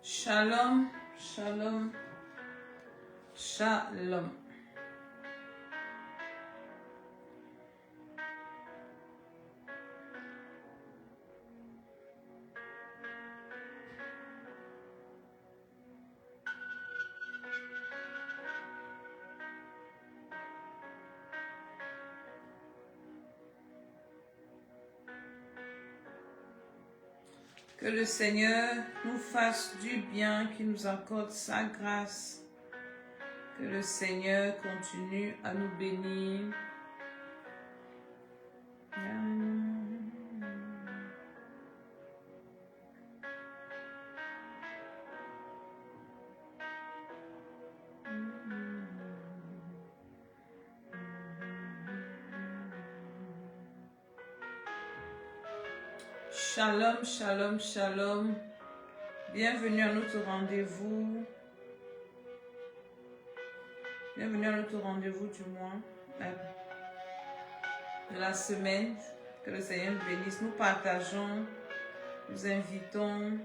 Shalom, shalom, shalom. Que le Seigneur nous fasse du bien, qu'il nous accorde sa grâce. Que le Seigneur continue à nous bénir. Shalom, shalom, shalom. Bienvenue à notre rendez-vous. Bienvenue à notre rendez-vous du mois, de la semaine. Que le Seigneur nous bénisse. Nous partageons, nous invitons.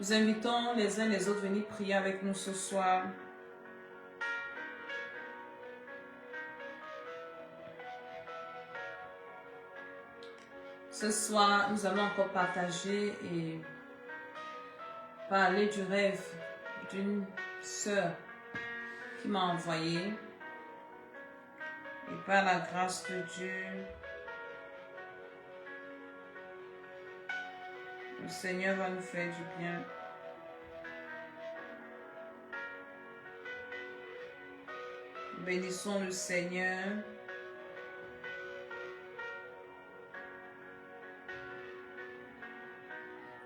Nous invitons les uns les autres à venir prier avec nous ce soir. Ce soir, nous allons encore partager et parler du rêve d'une sœur qui m'a envoyé. Et par la grâce de Dieu, le Seigneur va nous faire du bien. Bénissons le Seigneur.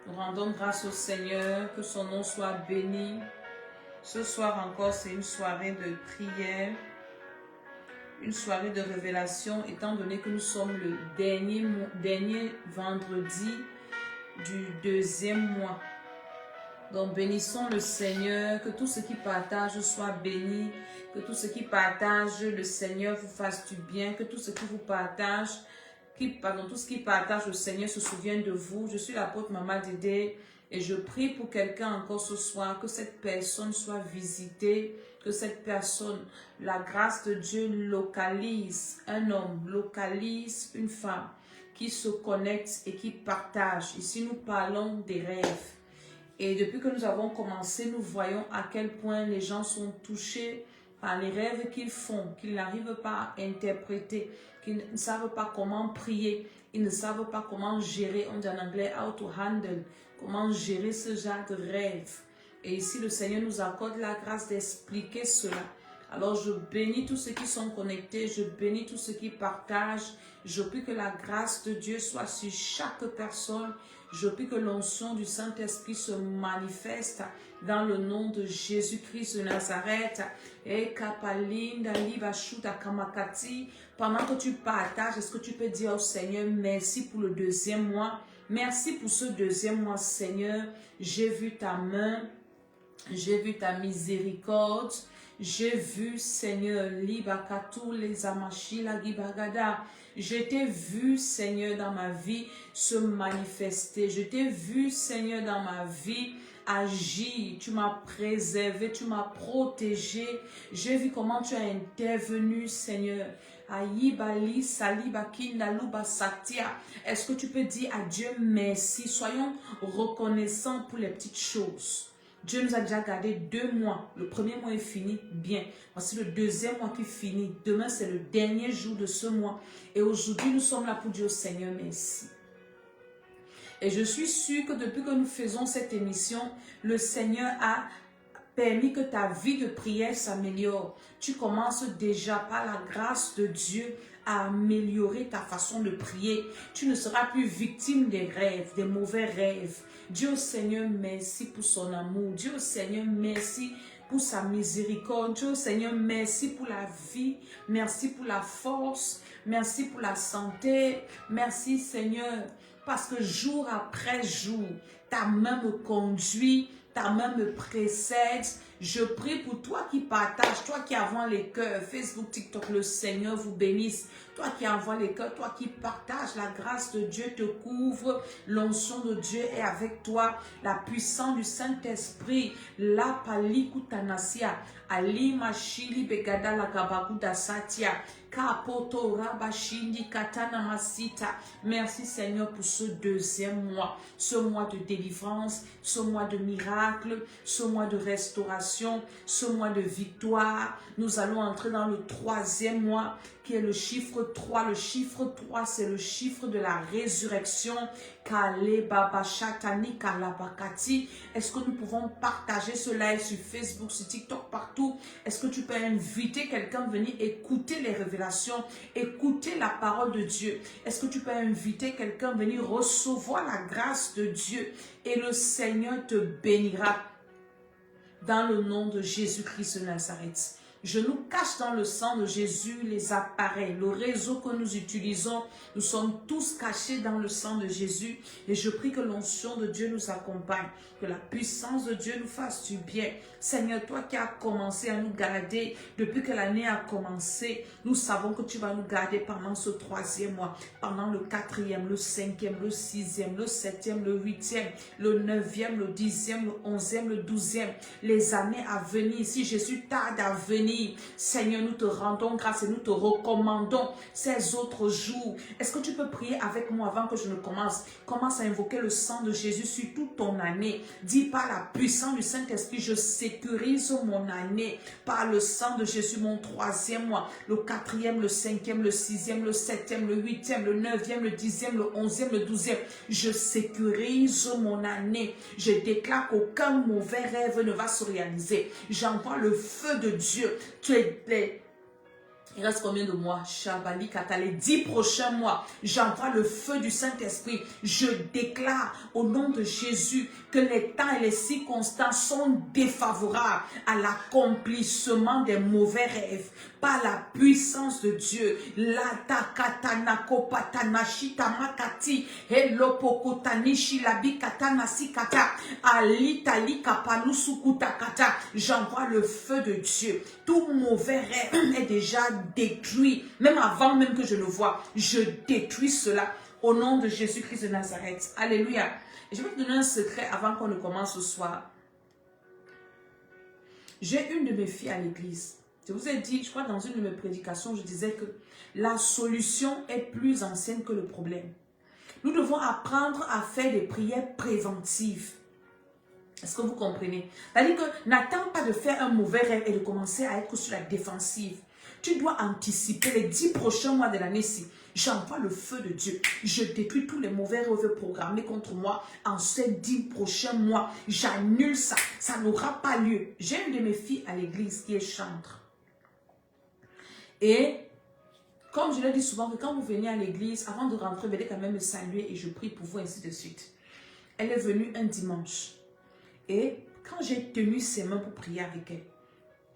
Nous rendons grâce au Seigneur, que son nom soit béni. Ce soir encore, c'est une soirée de prière, une soirée de révélation, étant donné que nous sommes le dernier vendredi du deuxième mois. Donc bénissons le Seigneur, que tous ceux qui partagent soient bénis, que tous ceux qui partagent, le Seigneur vous fasse du bien, que tous ceux qui vous partagent, tous ceux qui partagent, le Seigneur se souvienne de vous. Je suis l'apôtre Maman Dédé et je prie pour quelqu'un encore ce soir, que cette personne soit visitée, que cette personne, la grâce de Dieu localise un homme, localise une femme qui se connecte et qui partage. Ici, nous parlons des rêves. Et depuis que nous avons commencé, nous voyons à quel point les gens sont touchés par les rêves qu'ils font, qu'ils n'arrivent pas à interpréter, qu'ils ne savent pas comment prier, ils ne savent pas comment gérer, on dit en anglais, how to handle, comment gérer ce genre de rêve. Et ici, le Seigneur nous accorde la grâce d'expliquer cela. Alors, je bénis tous ceux qui sont connectés, je bénis tous ceux qui partagent. Je prie que la grâce de Dieu soit sur chaque personne. Je prie que l'onction du Saint-Esprit se manifeste dans le nom de Jésus-Christ de Nazareth. Et pendant que tu partages, est-ce que tu peux dire au Seigneur, merci pour le deuxième mois. Merci pour ce deuxième mois, Seigneur. J'ai vu ta main, j'ai vu ta miséricorde. J'ai vu, Seigneur, Libakatou, les Amashi, la Gibagada. Je t'ai vu, Seigneur, dans ma vie se manifester. Je t'ai vu, Seigneur, dans ma vie agir. Tu m'as préservé, tu m'as protégé. J'ai vu comment tu as intervenu, Seigneur. Aïbali, Salibakinda, Luba Satia. Est-ce que tu peux dire à Dieu merci? Soyons reconnaissants pour les petites choses. Dieu nous a déjà gardé 2 mois. Le premier mois est fini, bien. Voici le deuxième mois qui finit. Demain, c'est le dernier jour de ce mois. Et aujourd'hui, nous sommes là pour dire au Seigneur merci. Et je suis sûre que depuis que nous faisons cette émission, le Seigneur a permis que ta vie de prière s'améliore. Tu commences déjà par la grâce de Dieu à améliorer ta façon de prier. Tu ne seras plus victime des rêves, des mauvais rêves. Dieu Seigneur, merci pour son amour. Dieu Seigneur, merci pour sa miséricorde. Dieu Seigneur, merci pour la vie. Merci pour la force. Merci pour la santé. Merci Seigneur parce que jour après jour, ta main me conduit, ta main me précède. Je prie pour toi qui partage, toi qui envoie les cœurs, Facebook, TikTok, le Seigneur vous bénisse. Toi qui envoie les cœurs, toi qui partage, la grâce de Dieu te couvre, l'onction de Dieu est avec toi, la puissance du Saint-Esprit, la palikutanasia, ali mashili begada la gabaguda satia. Merci Seigneur pour ce deuxième mois, ce mois de délivrance, ce mois de miracle, ce mois de restauration, ce mois de victoire. Nous allons entrer dans le troisième mois qui est le chiffre 3. Le chiffre 3, c'est le chiffre de la résurrection. Est-ce que nous pouvons partager ce live sur Facebook, sur TikTok, partout? Est-ce que tu peux inviter quelqu'un à venir écouter les révélations, écouter la parole de Dieu? Est-ce que tu peux inviter quelqu'un à venir recevoir la grâce de Dieu? Et le Seigneur te bénira dans le nom de Jésus-Christ de Nazareth. Je nous cache dans le sang de Jésus les appareils, le réseau que nous utilisons. Nous sommes tous cachés dans le sang de Jésus. Et je prie que l'onction de Dieu nous accompagne, que la puissance de Dieu nous fasse du bien. Seigneur, toi qui as commencé à nous garder depuis que l'année a commencé, nous savons que tu vas nous garder pendant ce troisième mois, pendant le quatrième, le cinquième, le sixième, le septième, le huitième, le neuvième, le dixième, le onzième, le douzième, les années à venir. Si Jésus tarde à venir, Seigneur, nous te rendons grâce et nous te recommandons ces autres jours. Est-ce que tu peux prier avec moi avant que je ne commence? Commence à invoquer le sang de Jésus sur toute ton année. Dis par la puissance du Saint-Esprit, je sécurise mon année par le sang de Jésus, mon troisième mois, le quatrième, le cinquième, le sixième, le septième, le huitième, le neuvième, le dixième, le onzième, le douzième. Je sécurise mon année. Je déclare qu'aucun mauvais rêve ne va se réaliser. J'envoie le feu de Dieu. Il reste combien de mois? Chabali Kata, les 10 prochains mois. J'envoie le feu du Saint-Esprit. Je déclare au nom de Jésus que les temps et les circonstances sont défavorables à l'accomplissement des mauvais rêves. Par la puissance de Dieu. Lata katana kopatana shitamakati. Helopokotanishi labi katana sikata. Alitali kapanusukuta kata. J'envoie le feu de Dieu. Tout mauvais rêve est déjà détruit. Même avant même que je le vois, je détruis cela au nom de Jésus-Christ de Nazareth. Alléluia. Et je vais te donner un secret avant qu'on ne commence ce soir. J'ai une de mes filles à l'église. Je vous ai dit, je crois dans une de mes prédications, je disais que la solution est plus ancienne que le problème. Nous devons apprendre à faire des prières préventives. Est-ce que vous comprenez? C'est-à-dire que n'attends pas de faire un mauvais rêve et de commencer à être sur la défensive. Tu dois anticiper les 10 prochains mois de l'année-ci. J'envoie le feu de Dieu. Je détruis tous les mauvais rêves programmés contre moi en ces 10 prochains mois. J'annule ça. Ça n'aura pas lieu. J'ai une de mes filles à l'église qui est chantre. Et comme je l'ai dit souvent, que quand vous venez à l'église, avant de rentrer, venez quand même me saluer et je prie pour vous, ainsi de suite. Elle est venue un dimanche. Et quand j'ai tenu ses mains pour prier avec elle,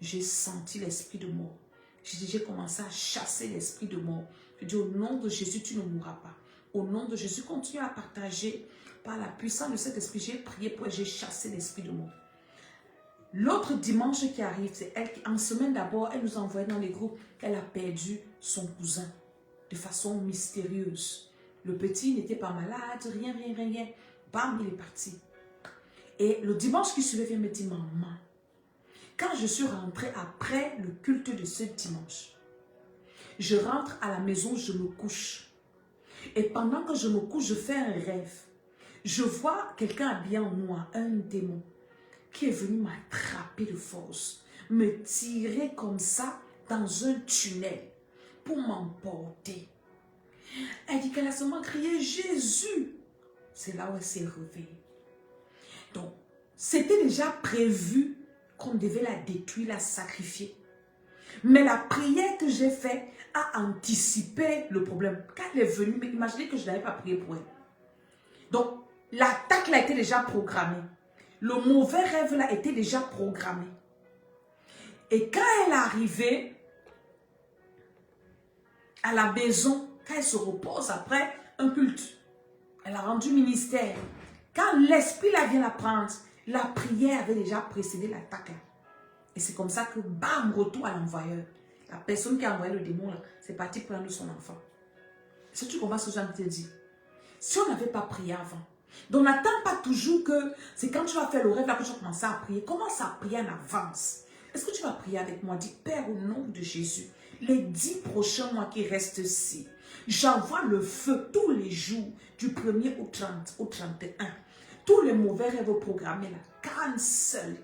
j'ai senti l'esprit de mort. J'ai commencé à chasser l'esprit de mort. Je dis au nom de Jésus, tu ne mourras pas. Au nom de Jésus, continue à partager par la puissance de cet esprit. J'ai prié pour elle, j'ai chassé l'esprit de mort. L'autre dimanche qui arrive, c'est elle qui, en semaine d'abord, elle nous a envoyé dans les groupes qu'elle a perdu son cousin de façon mystérieuse. Le petit n'était pas malade, rien. Bam, il est parti. Et le dimanche qui suivait, vient me dire, maman, quand je suis rentrée après le culte de ce dimanche, je rentre à la maison, je me couche. Et pendant que je me couche, je fais un rêve. Je vois quelqu'un habillé en noir, un démon, qui est venu m'attraper de force, me tirer comme ça dans un tunnel pour m'emporter. Elle dit qu'elle a seulement crié Jésus. C'est là où elle s'est réveillée. Donc, c'était déjà prévu qu'on devait la détruire, la sacrifier. Mais la prière que j'ai faite a anticipé le problème. Quand elle est venue, mais imaginez que je n'avais pas prié pour elle. Donc, l'attaque là était déjà programmée. Le mauvais rêve là était déjà programmé. Et quand elle est arrivée à la maison, quand elle se repose après un culte, Elle a rendu ministère. Quand l'esprit là vient la prendre, la prière avait déjà précédé l'attaque. Et c'est comme ça que, bam, retour à l'envoyeur. La personne qui a envoyé le démon, là, c'est parti prendre son enfant. Est-ce que tu comprends ce que je te dis? Si on n'avait pas prié avant, donc n'attends pas toujours que c'est quand tu vas faire le rêve là que tu vas commencer à prier. Commence à prier en avance. Est-ce que tu vas prier avec moi? Dis, Père, au nom de Jésus, les 10 prochains mois qui restent ici, j'envoie le feu tous les jours du 1er au 30, au 31. Tous les mauvais rêves programmés là,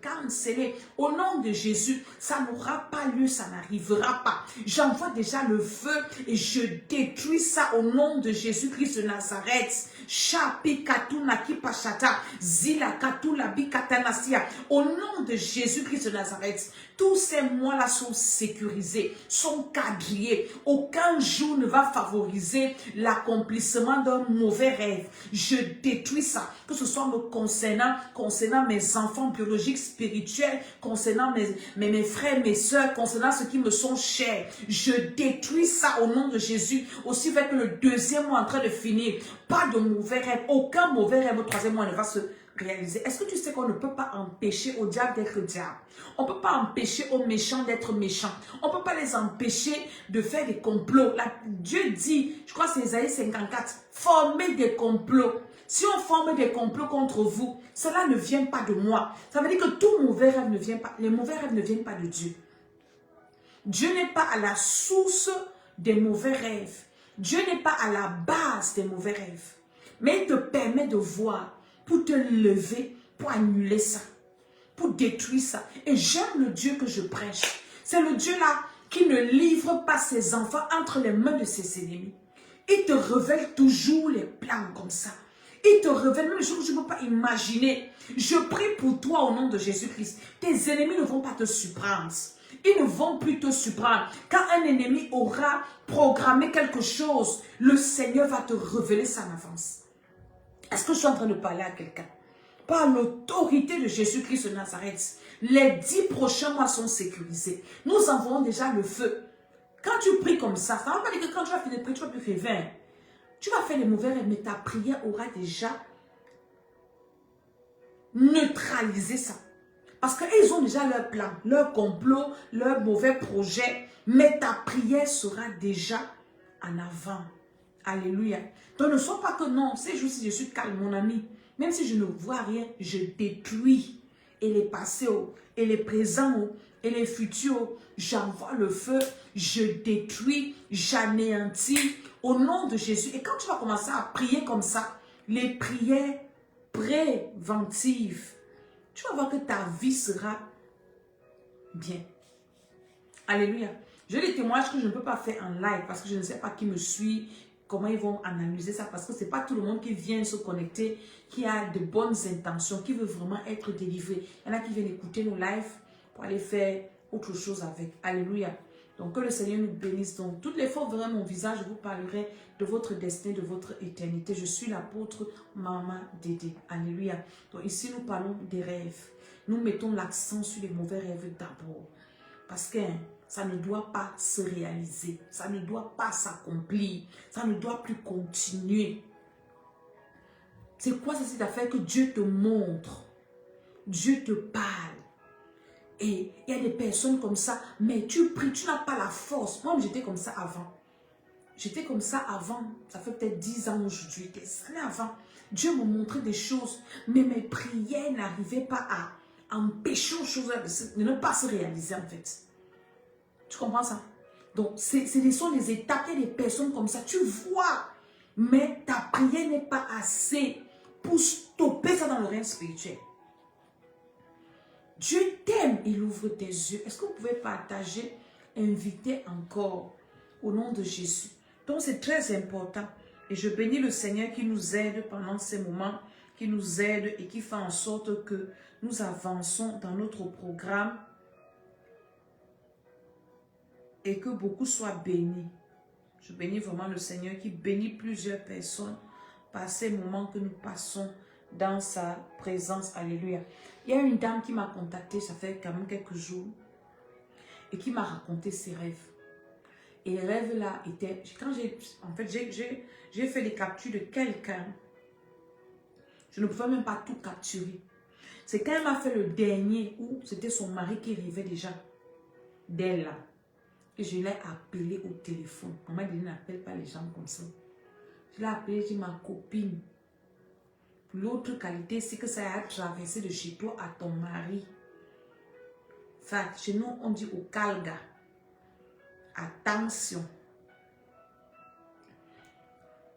cancellés. Au nom de Jésus, ça n'aura pas lieu, ça n'arrivera pas. J'envoie déjà le feu et je détruis ça au nom de Jésus-Christ de Nazareth. Chapi katuna kipachata, zila katula bikatanasia. Au nom de Jésus-Christ de Nazareth, tous ces mois-là sont sécurisés, sont quadrillés. Aucun jour ne va favoriser l'accomplissement d'un mauvais rêve. Je détruis ça, que ce soit me concernant mes enfants biologiques, spirituels, concernant mes frères, mes soeurs, concernant ceux qui me sont chers. Je détruis ça au nom de Jésus. Aussi fait que le 2e mois est en train de finir. Pas de mauvais rêve. Aucun mauvais rêve au 3e mois ne va se réaliser. Est-ce que tu sais qu'on ne peut pas empêcher au diable d'être diable? On ne peut pas empêcher aux méchants d'être méchants. On ne peut pas les empêcher de faire des complots. Là, Dieu dit, je crois que c'est Isaïe 54, formez des complots. Si on forme des complots contre vous, cela ne vient pas de moi. Ça veut dire que tout mauvais rêve ne vient pas, les mauvais rêves ne viennent pas de Dieu. Dieu n'est pas à la source des mauvais rêves. Dieu n'est pas à la base des mauvais rêves. Mais il te permet de voir pour te lever, pour annuler ça, pour détruire ça. Et j'aime le Dieu que je prêche. C'est le Dieu là qui ne livre pas ses enfants entre les mains de ses ennemis. Il te révèle toujours les plans comme ça. Il te révèle même les choses que tu ne peux pas imaginer. Je prie pour toi au nom de Jésus-Christ. Tes ennemis ne vont pas te surprendre. Ils ne vont plus te surprendre. Quand un ennemi aura programmé quelque chose, le Seigneur va te révéler ça en avance. Est-ce que je suis en train de parler à quelqu'un? Par l'autorité de Jésus-Christ de Nazareth, les 10 prochains mois sont sécurisés. Nous envoyons déjà le feu. Quand tu pries comme ça ne veut pas dire que quand tu vas finir de prier, tu vas plus faire 20. Tu vas faire les mauvais rêves, mais ta prière aura déjà neutralisé ça. Parce qu'ils ont déjà leur plan, leur complot, leur mauvais projet. Mais ta prière sera déjà en avant. Alléluia. Donc ne sois pas que non, ces jours-ci je suis calme, mon ami. Même si je ne vois rien, je détruis. Et les passés, et les présents, et les futurs, j'envoie le feu, je détruis, j'anéantis au nom de Jésus. Et quand tu vas commencer à prier comme ça, les prières préventives, tu vas voir que ta vie sera bien. Alléluia. J'ai des témoignages que je ne peux pas faire en live parce que je ne sais pas qui me suit, comment ils vont analyser ça, parce que ce n'est pas tout le monde qui vient se connecter, qui a de bonnes intentions, qui veut vraiment être délivré. Il y en a qui viennent écouter nos lives pour aller faire autre chose avec. Alléluia. Donc que le Seigneur nous bénisse. Donc toutes les fois où verrez mon visage, je vous parlerai de votre destin, de votre éternité. Je suis l'apôtre Maman Dédé. Alléluia. Donc ici nous parlons des rêves. Nous mettons l'accent sur les mauvais rêves d'abord. Parce que ça ne doit pas se réaliser. Ça ne doit pas s'accomplir. Ça ne doit plus continuer. C'est quoi cette affaire que Dieu te montre? Dieu te parle. Et il y a des personnes comme ça, mais tu pries, tu n'as pas la force. Moi, j'étais comme ça avant. J'étais comme ça avant. Ça fait peut-être 10 ans aujourd'hui, des années avant. Dieu me montrait des choses, mais mes prières n'arrivaient pas à empêcher aux choses de ne pas se réaliser en fait. Tu comprends ça? Donc, ce sont des étapes, il y a des personnes comme ça, tu vois, mais ta prière n'est pas assez pour stopper ça dans le règne spirituel. Dieu t'aime, il ouvre tes yeux. Est-ce que vous pouvez partager, inviter encore au nom de Jésus? Donc, c'est très important. Et je bénis le Seigneur qui nous aide pendant ces moments, qui nous aide et qui fait en sorte que nous avançons dans notre programme et que beaucoup soient bénis. Je bénis vraiment le Seigneur qui bénit plusieurs personnes par ces moments que nous passons dans sa présence. Alléluia. Il y a une dame qui m'a contacté, ça fait quand même quelques jours, et qui m'a raconté ses rêves. Et les rêves là étaient, quand j'ai fait des captures de quelqu'un Je ne pouvais même pas tout capturer. C'est quand elle m'a fait le dernier où c'était son mari qui rêvait déjà d'elle là. Et je l'ai appelé au téléphone. Maman dit n'appelle pas les gens comme ça. Je l'ai appelé, j'ai dit ma copine. L'autre qualité, c'est que ça a traversé de chez toi à ton mari. Enfin, chez nous, on dit au calga. Attention.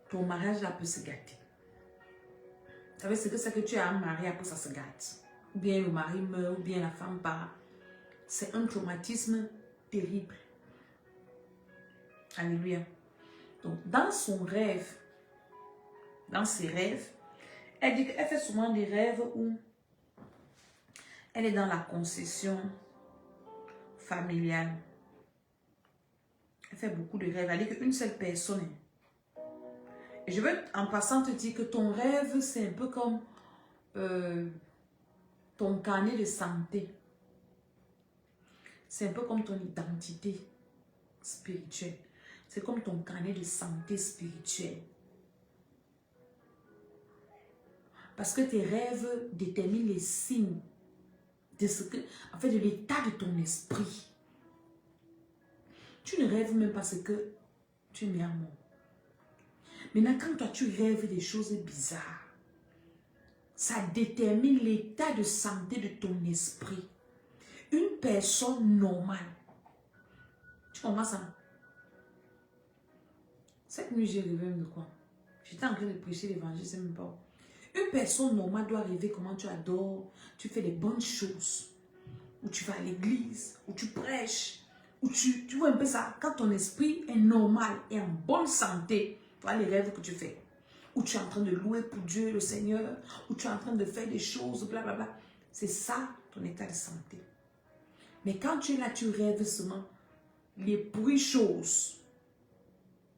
Ton mariage là peut se gâter. Vous savez, c'est que ça que tu as un mari, après ça se gâte. Ou bien le mari meurt, ou bien la femme part. C'est un traumatisme terrible. Alléluia. Donc, dans son rêve, dans ses rêves, elle dit qu'elle fait souvent des rêves où elle est dans la concession familiale. Elle fait beaucoup de rêves. Elle dit qu'une seule personne. Et je veux en passant te dire que ton rêve, c'est un peu comme ton carnet de santé. C'est un peu comme ton identité spirituelle. C'est comme ton carnet de santé spirituelle. Parce que tes rêves déterminent les signes de ce que, en fait, de l'état de ton esprit. Tu ne rêves même pas ce que tu mets en monde. Maintenant, quand toi, tu rêves des choses bizarres, ça détermine l'état de santé de ton esprit. Une personne normale. Tu comprends ça? Cette nuit, j'ai rêvé de quoi? J'étais en train de prêcher l'évangile, je ne sais même pas. Une personne normale doit rêver comment tu adores, tu fais les bonnes choses, où tu vas à l'église, où tu prêches, où tu vois un peu ça. Quand ton esprit est normal et en bonne santé, tu vois les rêves que tu fais. Où tu es en train de louer pour Dieu, le Seigneur, où tu es en train de faire des choses, blablabla. C'est ça ton état de santé. Mais quand tu es là, tu rêves seulement les bruits choses.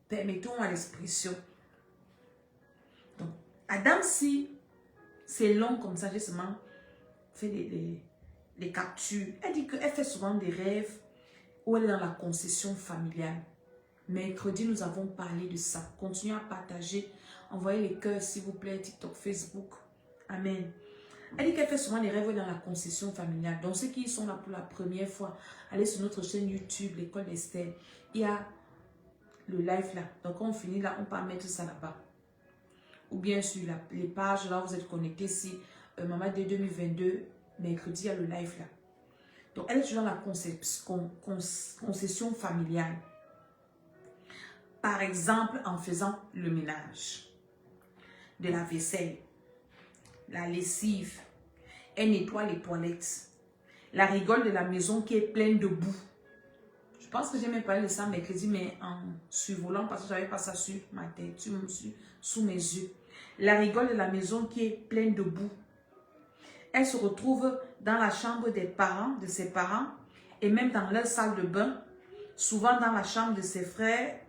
Permettons à l'expression. Donc, Adam, si c'est long comme ça, j'ai seulement fait les captures. Elle dit qu'elle fait souvent des rêves où elle est dans la concession familiale. Mercredi, nous avons parlé de ça. Continuez à partager. Envoyez les cœurs, s'il vous plaît, TikTok, Facebook. Amen. Elle dit qu'elle fait souvent des rêves dans la concession familiale. Donc, ceux qui sont là pour la première fois, allez sur notre chaîne YouTube, l'école d'Esther. Il y a le live là. Donc, quand on finit là, on peut mettre ça là-bas. Ou bien sur les pages là, vous êtes connectés. Si Maman dès 2022, mercredi, il y a le live là. Donc, elle est toujours dans la concession familiale. Par exemple, en faisant le ménage, de la vaisselle, la lessive, elle nettoie les toilettes, la rigole de la maison qui est pleine de boue. Je pense que j'ai même parlé de ça mercredi, mais en survolant, parce que je n'avais pas ça sur ma tête, sous mes yeux. La rigole de la maison qui est pleine de boue. Elle se retrouve dans la chambre des parents, de ses parents, et même dans leur salle de bain, souvent dans la chambre de ses frères,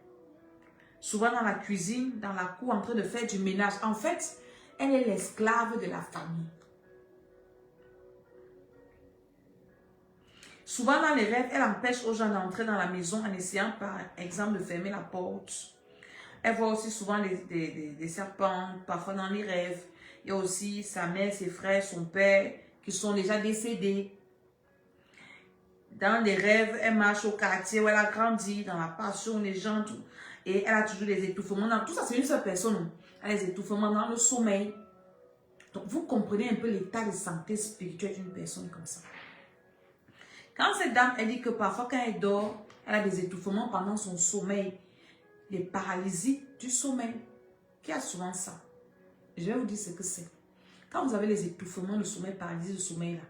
souvent dans la cuisine, dans la cour, en train de faire du ménage. En fait, elle est l'esclave de la famille. Souvent dans les rêves, elle empêche aux gens d'entrer dans la maison en essayant par exemple de fermer la porte. Elle voit aussi souvent des serpents, parfois dans les rêves. Il y a aussi sa mère, ses frères, son père qui sont déjà décédés. Dans les rêves, elle marche au quartier où elle a grandi, dans la passion, les gens, tout. Et elle a toujours des étouffements. Tout ça, c'est une seule personne. Elle a des étouffements dans le sommeil. Donc, vous comprenez un peu l'état de santé spirituelle d'une personne comme ça. Quand cette dame, elle dit que parfois, quand elle dort, elle a des étouffements pendant son sommeil. Des paralysies du sommeil. Qui a souvent ça? Je vais vous dire ce que c'est. Quand vous avez les étouffements de sommeil, paralysie de sommeil, là,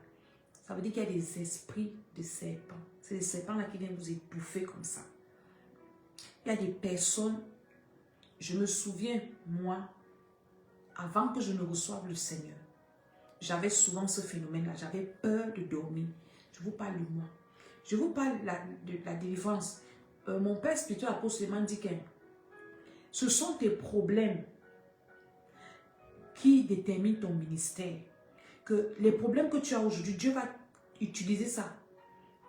ça veut dire qu'il y a des esprits de serpents. C'est des serpents là qui viennent vous étouffer comme ça. Il y a des personnes, je me souviens, moi, avant que je ne reçoive le Seigneur, j'avais souvent ce phénomène-là. J'avais peur de dormir. Je vous parle de moi. Je vous parle de la délivrance. Mon père spirituel, apôtre Suleiman, dit que ce sont tes problèmes qui déterminent ton ministère. Que les problèmes que tu as aujourd'hui, Dieu va utiliser ça.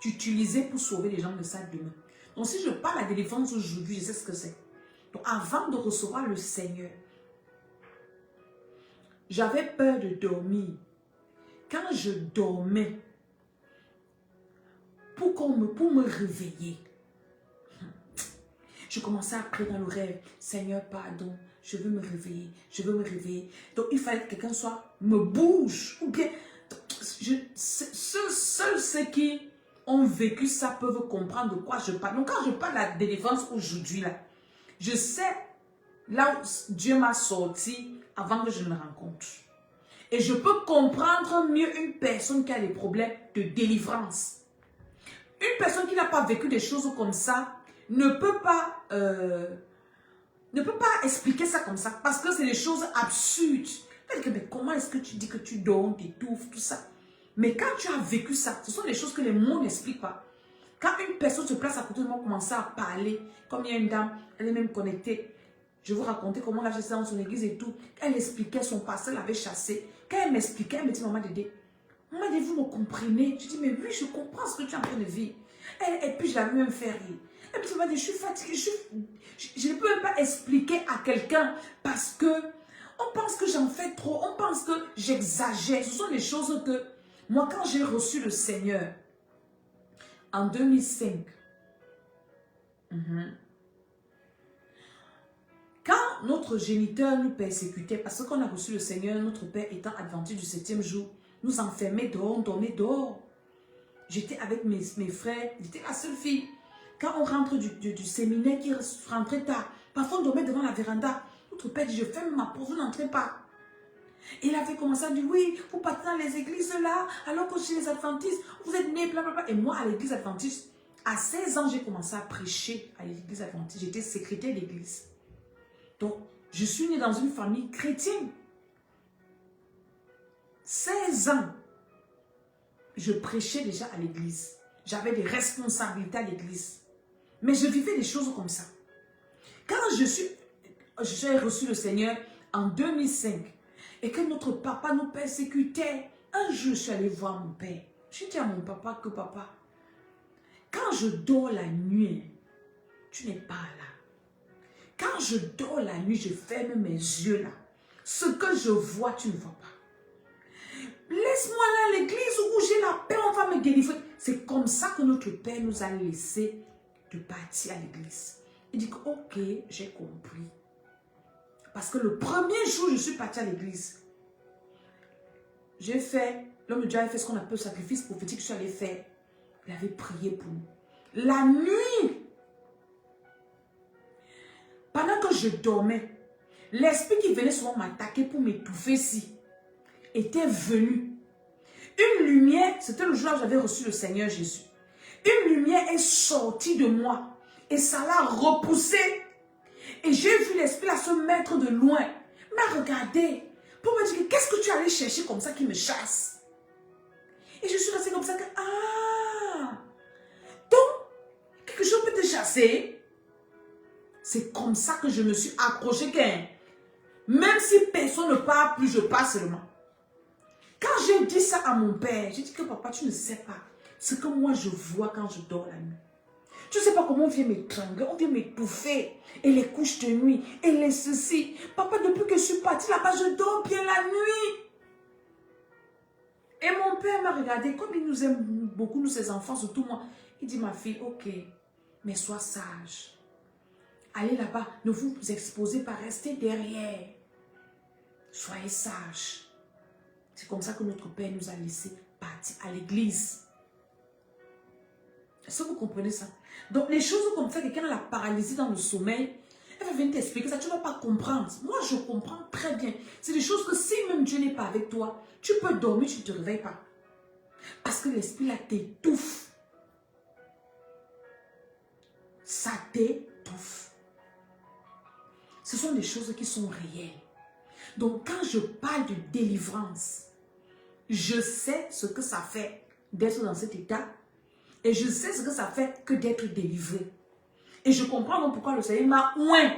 T'utiliser pour sauver les gens de ça demain. Donc si je parle à la délivrance aujourd'hui, je sais ce que c'est. Donc avant de recevoir le Seigneur, j'avais peur de dormir. Quand je dormais, pour me réveiller, je commençais à prier dans le rêve. Seigneur, pardon, je veux me réveiller, je veux me réveiller. Donc, il fallait que quelqu'un me bouge. Ou bien, seuls ceux qui ont vécu ça peuvent comprendre de quoi je parle. Donc, quand je parle de la délivrance aujourd'hui, là, je sais là où Dieu m'a sorti avant que je ne me rencontre. Et je peux comprendre mieux une personne qui a des problèmes de délivrance. Une personne qui n'a pas vécu des choses comme ça ne peut pas expliquer ça comme ça. Parce que c'est des choses absurdes. Mais comment est-ce que tu dis que tu dors, t'étouffes, tout ça? Mais quand tu as vécu ça, ce sont des choses que les mots n'expliquent pas. Quand une personne se place à côté de moi, commence à parler, comme il y a une dame, elle est même connectée. Je vais vous raconter comment elle a chassé dans son église et tout. Elle expliquait son passé, elle avait chassé. Quand elle m'expliquait, elle me dit, maman Dédé, maman Dédé, vous me comprenez? Je dis, mais oui, je comprends ce que tu es en train de vivre. Et puis, je l'avais même fait rire. Et puis, je suis fatiguée, je ne peux même pas expliquer à quelqu'un parce que on pense que j'en fais trop, on pense que j'exagère. Ce sont des choses que, moi, quand j'ai reçu le Seigneur, en 2005, quand notre géniteur nous persécutait, parce qu'on a reçu le Seigneur, notre père étant adventiste du 7e jour, nous enfermait dehors, on dormait dehors. J'étais avec mes frères, j'étais la seule fille. Quand on rentre du séminaire qui rentrait tard, parfois on dormait devant la véranda. Notre père dit, je ferme ma porte, vous n'entrez pas. Et il avait commencé à dire, oui, vous partez dans les églises là, alors que chez les adventistes, vous êtes nés, blablabla. Et moi, à l'église adventiste, à 16 ans, j'ai commencé à prêcher à l'église adventiste. J'étais secrétaire d'église. Donc, je suis née dans une famille chrétienne. 16 ans, je prêchais déjà à l'église. J'avais des responsabilités à l'église. Mais je vivais des choses comme ça. Quand j'ai reçu le Seigneur en 2005 et que notre papa nous persécutait, un jour, je suis allée voir mon père. Je dis à mon papa que papa, quand je dors la nuit, tu n'es pas là. Quand je dors la nuit, je ferme mes yeux là. Ce que je vois, tu ne vois pas. Laisse-moi là à l'église où j'ai la paix, on va me délivrer. C'est comme ça que notre Père nous a laissé de partir à l'église. Il dit que ok, j'ai compris. Parce que le premier jour, je suis partie à l'église. J'ai fait, l'homme de Dieu avait fait ce qu'on appelle le sacrifice prophétique que je suis allée faire. Il avait prié pour nous. La nuit, pendant que je dormais, l'esprit qui venait souvent m'attaquer pour m'étouffer ici, était venu. Une lumière, c'était le jour où j'avais reçu le Seigneur Jésus. Une lumière est sortie de moi et ça l'a repoussé. Et j'ai vu l'esprit là se mettre de loin, m'a regardé pour me dire qu'est-ce que tu allais chercher comme ça qui me chasse. Et je suis restée comme ça que donc quelque chose peut te chasser. C'est comme ça que je me suis accrochée qu'un. Même si personne ne parle plus, je parle seulement. Quand j'ai dit ça à mon père, j'ai dit que papa, tu ne sais pas ce que moi je vois quand je dors la nuit. Tu ne sais pas comment on vient m'étrangler, on vient m'étouffer. Et les couches de nuit, et les ceci. Papa, depuis que je suis partie là-bas, je dors bien la nuit. Et mon père m'a regardé, comme il nous aime beaucoup, nous ses enfants, surtout moi. Il dit, ma fille, ok, mais sois sage. Allez là-bas, ne vous exposez pas, restez derrière. Soyez sage. C'est comme ça que notre Père nous a laissé partir à l'église. Est-ce que vous comprenez ça? Donc, les choses comme ça, quelqu'un a la paralysie dans le sommeil, elle va venir t'expliquer ça, tu ne vas pas comprendre. Moi, je comprends très bien. C'est des choses que si même Dieu n'est pas avec toi, tu peux dormir, tu ne te réveilles pas. Parce que l'esprit là t'étouffe. Ça t'étouffe. Ce sont des choses qui sont réelles. Donc, quand je parle de délivrance, je sais ce que ça fait d'être dans cet état et je sais ce que ça fait que d'être délivré. Et je comprends donc pourquoi le Seigneur m'a oint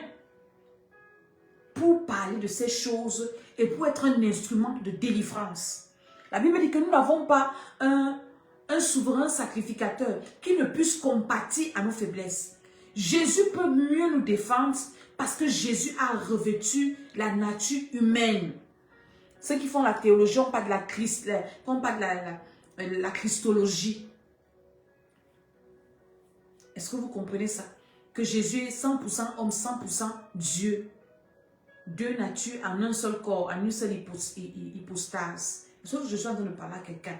pour parler de ces choses et pour être un instrument de délivrance. La Bible dit que nous n'avons pas un souverain sacrificateur qui ne puisse compatir à nos faiblesses. Jésus peut mieux nous défendre parce que Jésus a revêtu la nature humaine. Ceux qui font la théologie n'ont pas de la, la christologie. Est-ce que vous comprenez ça? Que Jésus est 100% homme, 100% Dieu. Deux natures en un seul corps, en une seule hypostase. Est-ce que je suis en train de parler à quelqu'un?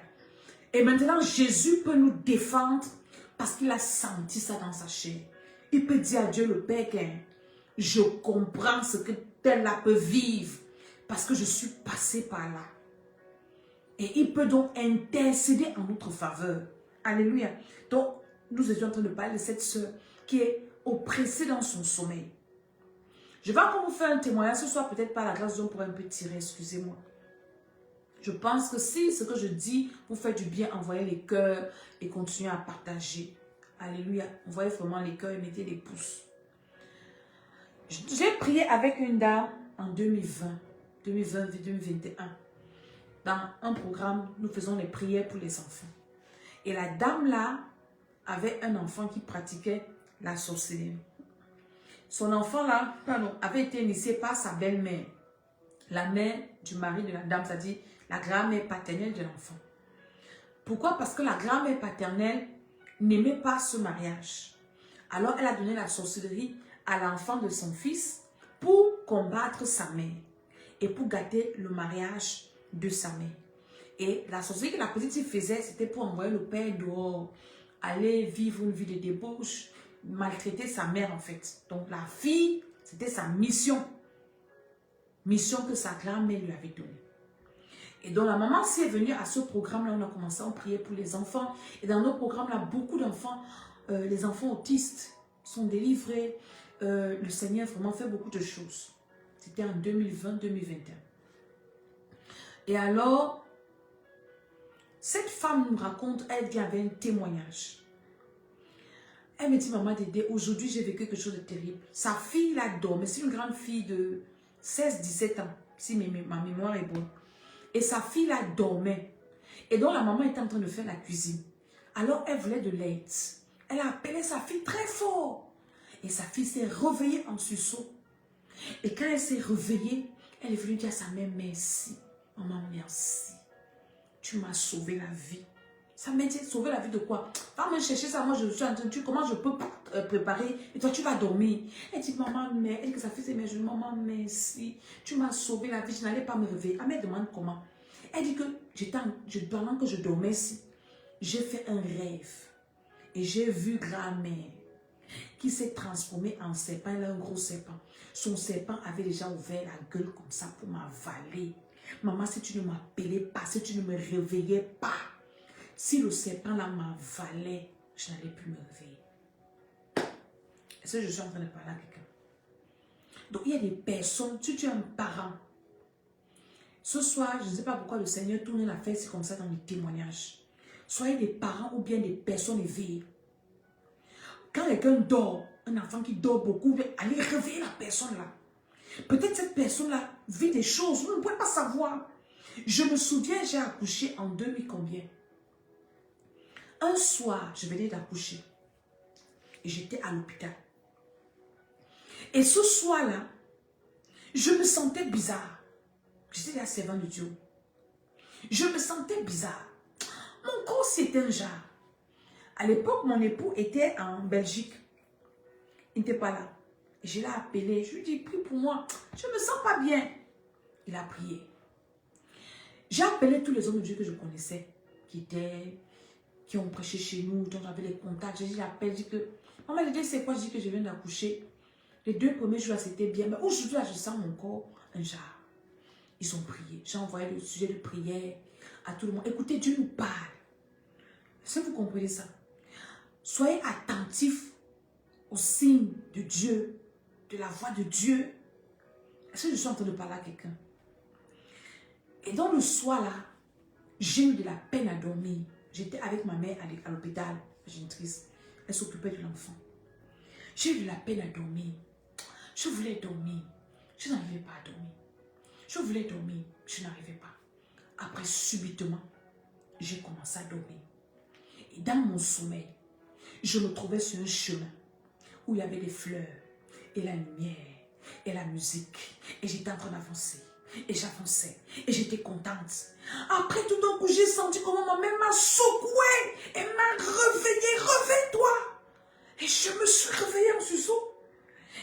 Et maintenant, Jésus peut nous défendre parce qu'il a senti ça dans sa chair. Il peut dire à Dieu le Père que je comprends ce que tel là peut vivre parce que je suis passé par là. Et il peut donc intercéder en notre faveur. Alléluia. Donc, nous étions en train de parler de cette sœur qui est oppressée dans son sommeil. Je vais encore vous faire un témoignage. Ce soir, peut-être par la grâce de Dieu, pour un peu tirer, excusez-moi. Je pense que si ce que je dis vous fait du bien, envoyez les cœurs et continuez à partager. Alléluia. Envoyez vraiment les cœurs et mettez des pouces. J'ai prié avec une dame en 2020-2021. Dans un programme, nous faisons les prières pour les enfants. Et la dame là avait un enfant qui pratiquait la sorcellerie. Son enfant là, avait été initié par sa belle-mère, la mère du mari de la dame, c'est-à-dire la grand-mère paternelle de l'enfant. Pourquoi? Parce que la grand-mère paternelle n'aimait pas ce mariage. Alors elle a donné la sorcellerie à l'enfant de son fils pour combattre sa mère et pour gâter le mariage de sa mère. Et la sorcellerie que la petite fille faisait, c'était pour envoyer le père dehors, aller vivre une vie de débauche, maltraiter sa mère en fait. Donc la fille, c'était sa mission. Mission que sa grand-mère lui avait donnée. Et donc la maman s'est venue à ce programme-là, on a commencé à prier pour les enfants. Et dans notre programme-là, beaucoup d'enfants, les enfants autistes sont délivrés. Le Seigneur vraiment fait beaucoup de choses. C'était en 2020-2021. Et alors, cette femme nous raconte, elle qui avait un témoignage. Elle me dit, maman Dédé, aujourd'hui j'ai vécu quelque chose de terrible. Sa fille là dormait, c'est une grande fille de 16-17 ans, si ma mémoire est bonne. Et sa fille là dormait. Et donc la maman était en train de faire la cuisine. Alors elle voulait de l'aide. Elle a appelé sa fille très fort. Et sa fille s'est réveillée en sursaut. Et quand elle s'est réveillée, elle est venue dire à sa mère, merci. Maman, merci. Tu m'as sauvé la vie. Ça m'a dit, sauver la vie de quoi? Va me chercher ça, moi je suis en train de... Comment je peux préparer? Et toi, tu vas dormir. Elle dit, maman, mais... Elle dit que sa fille s'est mais je dis, maman, merci. Tu m'as sauvé la vie, je n'allais pas me réveiller. Elle me demande comment. Elle dit que, pendant que je dormais ici, j'ai fait un rêve. Et j'ai vu grand-mère qui s'est transformée en serpent. Elle a un gros serpent. Son serpent avait déjà ouvert la gueule comme ça pour m'avaler. Maman, si tu ne m'appelais pas, si tu ne me réveillais pas, si le serpent là m'avalait, je n'allais plus me réveiller. Est-ce que je suis en train de parler à quelqu'un? Donc il y a des personnes, si tu es un parent, ce soir, je ne sais pas pourquoi le Seigneur tourne la fesse comme ça dans les témoignages. Soyez des parents ou bien des personnes éveillées. Quand quelqu'un dort, un enfant qui dort beaucoup, allez réveiller la personne là. Peut-être cette personne-là vit des choses, vous ne pouvez pas savoir. Je me souviens, j'ai accouché en 2000 combien? Un soir, je venais d'accoucher. Et j'étais à l'hôpital. Et ce soir-là, je me sentais bizarre. J'étais la servante de Dieu. Je me sentais bizarre. Mon corps, c'était un genre. À l'époque, mon époux était en Belgique. Il n'était pas là. Je l'ai appelé, je lui ai dit, prie pour moi. Je ne me sens pas bien. Il a prié. J'ai appelé tous les hommes de Dieu que je connaissais, qui ont prêché chez nous, dont j'avais les contacts. J'ai dit, j'appelle, je dis que, maman, je dis, c'est quoi? Je dis que je viens d'accoucher. Les 2 premiers jours, c'était bien. Mais aujourd'hui, là, je sens mon corps un genre. Ils ont prié. J'ai envoyé le sujet de prière à tout le monde. Écoutez, Dieu nous parle. Est-ce que vous comprenez ça? Soyez attentifs aux signes de Dieu, de la voix de Dieu. Est-ce que je suis en train de parler à quelqu'un? Et dans le soir là, j'ai eu de la peine à dormir. J'étais avec ma mère à l'hôpital, génitrice. Elle s'occupait de l'enfant. J'ai eu de la peine à dormir. Je voulais dormir. Je n'arrivais pas à dormir. Je voulais dormir. Je n'arrivais pas. Après, subitement, j'ai commencé à dormir. Et dans mon sommeil, je me trouvais sur un chemin où il y avait des fleurs et la lumière et la musique. Et j'étais en train d'avancer. Et j'avançais. Et j'étais contente. Après, tout d'un coup, j'ai senti comment ma mère m'a secouée. Et m'a réveillée. Réveille-toi. Et je me suis réveillée en sursaut.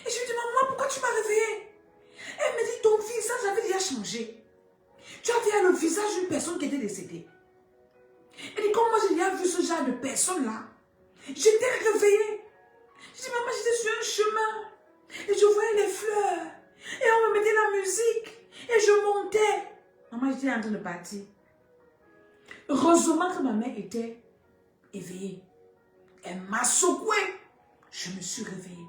Et je lui ai dit, maman, pourquoi tu m'as réveillée? Elle me dit, ton visage avait déjà changé. Tu avais le visage d'une personne qui était décédée. Elle dit, comment moi j'ai déjà vu ce genre de personne-là? J'étais réveillée. Je dis, maman, j'étais sur un chemin. Et je voyais les fleurs. Et on me mettait la musique. Et je montais. Maman, j'étais en train de partir. Heureusement que ma mère était éveillée. Elle m'a secouée. Je me suis réveillée.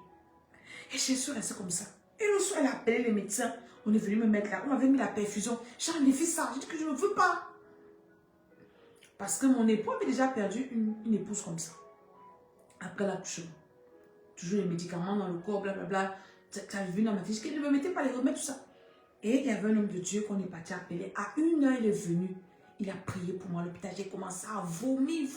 Et je suis restée comme ça. Et le soir, elle a appelé les médecins. On est venu me mettre là. On m'avait mis la perfusion. J'ai enlevé ça. J'ai dit que je ne veux pas. Parce que mon époux avait déjà perdu une épouse comme ça. Après l'accouchement. Toujours les médicaments dans le corps, blablabla. Ça est venu dans ma fiche. Qu'elle ne me mettait pas les remèdes, tout ça. Et il y avait un homme de Dieu qu'on est parti appeler. À 1h, il est venu. Il a prié pour moi à l'hôpital. J'ai commencé à vomir.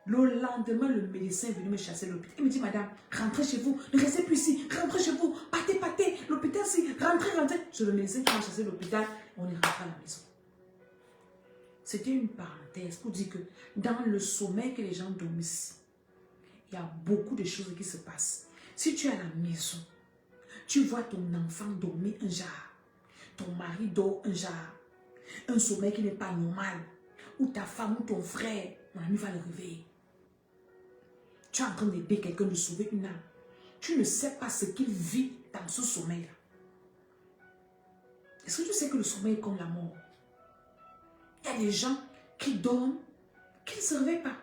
Le lendemain, le médecin est venu me chasser de l'hôpital. Il me dit, madame, rentrez chez vous. Ne restez plus ici. Rentrez chez vous. Partez. L'hôpital, c'est rentrez. C'est le médecin qui m'a chassé de l'hôpital. On est rentré à la maison. C'était une parenthèse pour dire que dans le sommeil que les gens dormissent, il y a beaucoup de choses qui se passent. Si tu es à la maison, tu vois ton enfant dormir un genre, ton mari dort un genre, un sommeil qui n'est pas normal, ou ta femme ou ton frère, mon ami va le réveiller. Tu es en train d'aider quelqu'un de sauver une âme. Tu ne sais pas ce qu'il vit dans ce sommeil-là. Est-ce que tu sais que le sommeil est comme la mort? Il y a des gens qui dorment, qui ne se réveillent pas.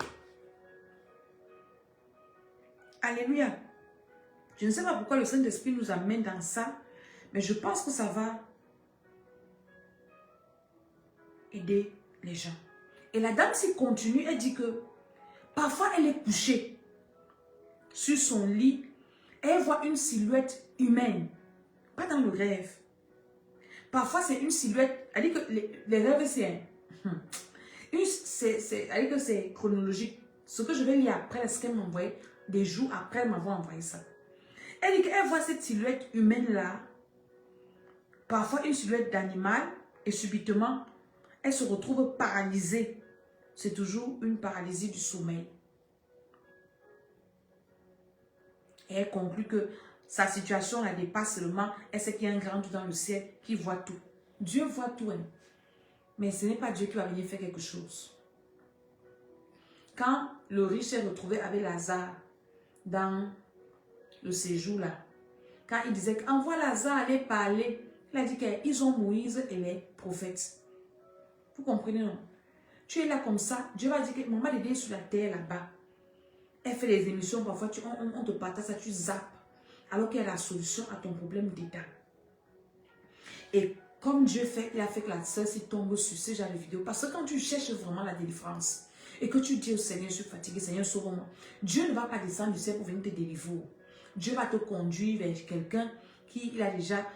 Alléluia. Je ne sais pas pourquoi le Saint-Esprit nous amène dans ça, mais je pense que ça va aider les gens. Et la dame, s'il continue, elle dit que parfois elle est couchée sur son lit et elle voit une silhouette humaine, pas dans le rêve. Parfois c'est une silhouette, elle dit que les rêves c'est chronologique. Ce que je vais lire après, ce qu'elle m'a envoyé, des jours après, elle m'avait envoyé ça. Elle dit qu'elle voit cette silhouette humaine-là, parfois une silhouette d'animal, et subitement, elle se retrouve paralysée. C'est toujours une paralysie du sommeil. Et elle conclut que sa situation la dépasse seulement. Elle sait qu'il y a un grand Dieu dans le ciel qui voit tout. Dieu voit tout. Hein. Mais ce n'est pas Dieu qui va venir faire quelque chose. Quand le riche s'est retrouvé avec Lazare dans le séjour là, quand il disait qu'envoie Lazare aller parler, il a dit qu'ils ont Moïse et les prophètes. Vous comprenez, non? Tu es là comme ça, Dieu va dire que maman est sur la terre là-bas. Elle fait des émissions, parfois on te partage ça, tu zappes. Alors qu'il y a la solution à ton problème d'état. Et comme Dieu fait, il a fait que la sœur s'y tombe sur ce genre de vidéo. Parce que quand tu cherches vraiment la délivrance, et que tu dis au Seigneur, je suis fatigué, Seigneur, sauve-moi. Dieu ne va pas descendre du ciel pour venir te délivrer. Dieu va te conduire vers quelqu'un qui il a déjà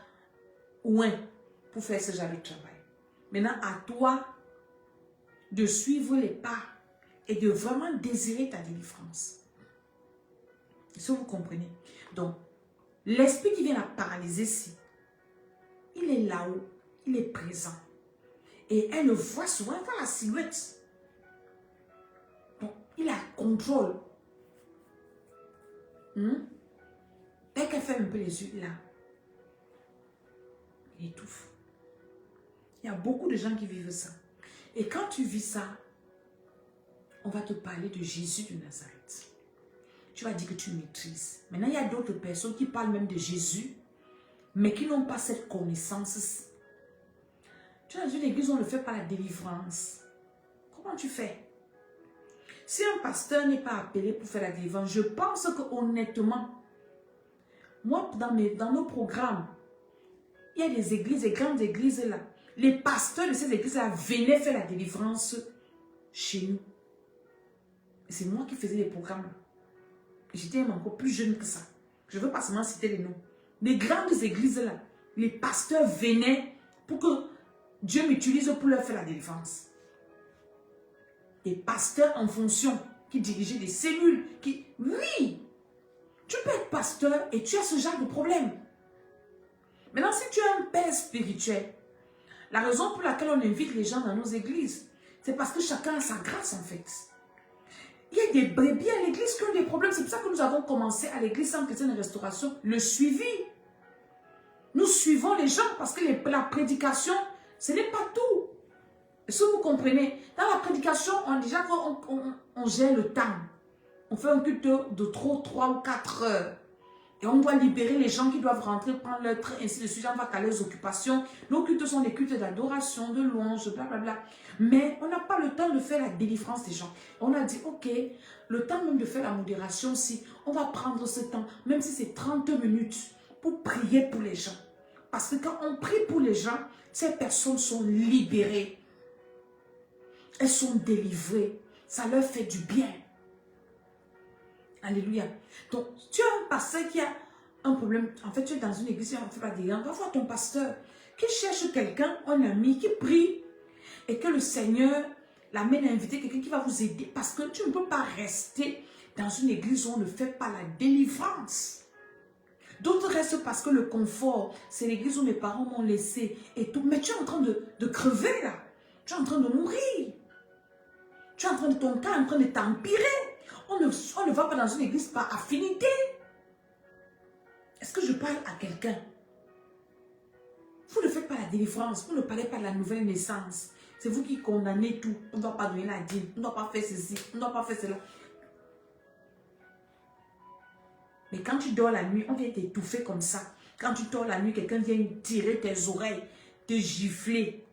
oint pour faire ce genre de travail. Maintenant, à toi de suivre les pas et de vraiment désirer ta délivrance. Est-ce que vous comprenez? Donc, l'esprit qui vient la paralyser ici, il est là-haut, il est présent. Et elle le voit souvent, elle voit la silhouette. Donc, il a contrôle. Dès qu'elle ferme un peu les yeux, là, il étouffe. Il y a beaucoup de gens qui vivent ça. Et quand tu vis ça, on va te parler de Jésus de Nazareth. Tu vas dire que tu maîtrises. Maintenant, il y a d'autres personnes qui parlent même de Jésus, mais qui n'ont pas cette connaissance. Tu es dans une église où on ne fait pas la délivrance. Comment tu fais? Si un pasteur n'est pas appelé pour faire la délivrance, je pense que honnêtement, moi, dans nos programmes, il y a des églises, des grandes églises là. Les pasteurs de ces églises-là venaient faire la délivrance chez nous. C'est moi qui faisais les programmes. J'étais encore plus jeune que ça. Je ne veux pas seulement citer les noms. Les grandes églises-là, les pasteurs venaient pour que Dieu m'utilise pour leur faire la délivrance. Des pasteurs en fonction, qui dirigeaient des cellules, Oui, tu peux être pasteur et tu as ce genre de problème. Maintenant, si tu es un père spirituel, la raison pour laquelle on invite les gens dans nos églises, c'est parce que chacun a sa grâce en fait. Il y a des brebis à l'église qui ont des problèmes. C'est pour ça que nous avons commencé à l'église sans chrétienne de restauration le suivi. Nous suivons les gens parce que la prédication, ce n'est pas tout. Est-ce que vous comprenez? Dans la prédication, on gère le temps. On fait un culte de 3 ou 4 heures. Et on doit libérer les gens qui doivent rentrer, prendre leur train, ainsi de suite. On va caler les occupations. Nos cultes sont des cultes d'adoration, de louange, blablabla. Mais on n'a pas le temps de faire la délivrance des gens. On a dit, ok, le temps même de faire la modération, si on va prendre ce temps, même si c'est 30 minutes, pour prier pour les gens. Parce que quand on prie pour les gens, ces personnes sont libérées. Elles sont délivrées. Ça leur fait du bien. Alléluia. Donc, tu as un pasteur qui a un problème. En fait, tu es dans une église, on ne fait pas des gens. Va voir ton pasteur qui cherche quelqu'un, un ami, qui prie et que le Seigneur l'amène à inviter quelqu'un qui va vous aider. Parce que tu ne peux pas rester dans une église où on ne fait pas la délivrance. D'autres restent parce que le confort, c'est l'église où mes parents m'ont laissé et tout. Mais tu es en train de crever là. Tu es en train de mourir. Tu es en train de, ton cas est en train de t'empirer. On ne va pas dans une église par affinité. Est-ce que je parle à quelqu'un? Vous ne faites pas la délivrance. Vous ne parlez pas de la nouvelle naissance. C'est vous qui condamnez tout. On ne doit pas donner la dîme. On ne doit pas faire ceci. On ne doit pas faire cela. Mais quand tu dors la nuit, on vient t'étouffer comme ça. Quand tu dors la nuit, quelqu'un vient tirer tes oreilles, te gifler.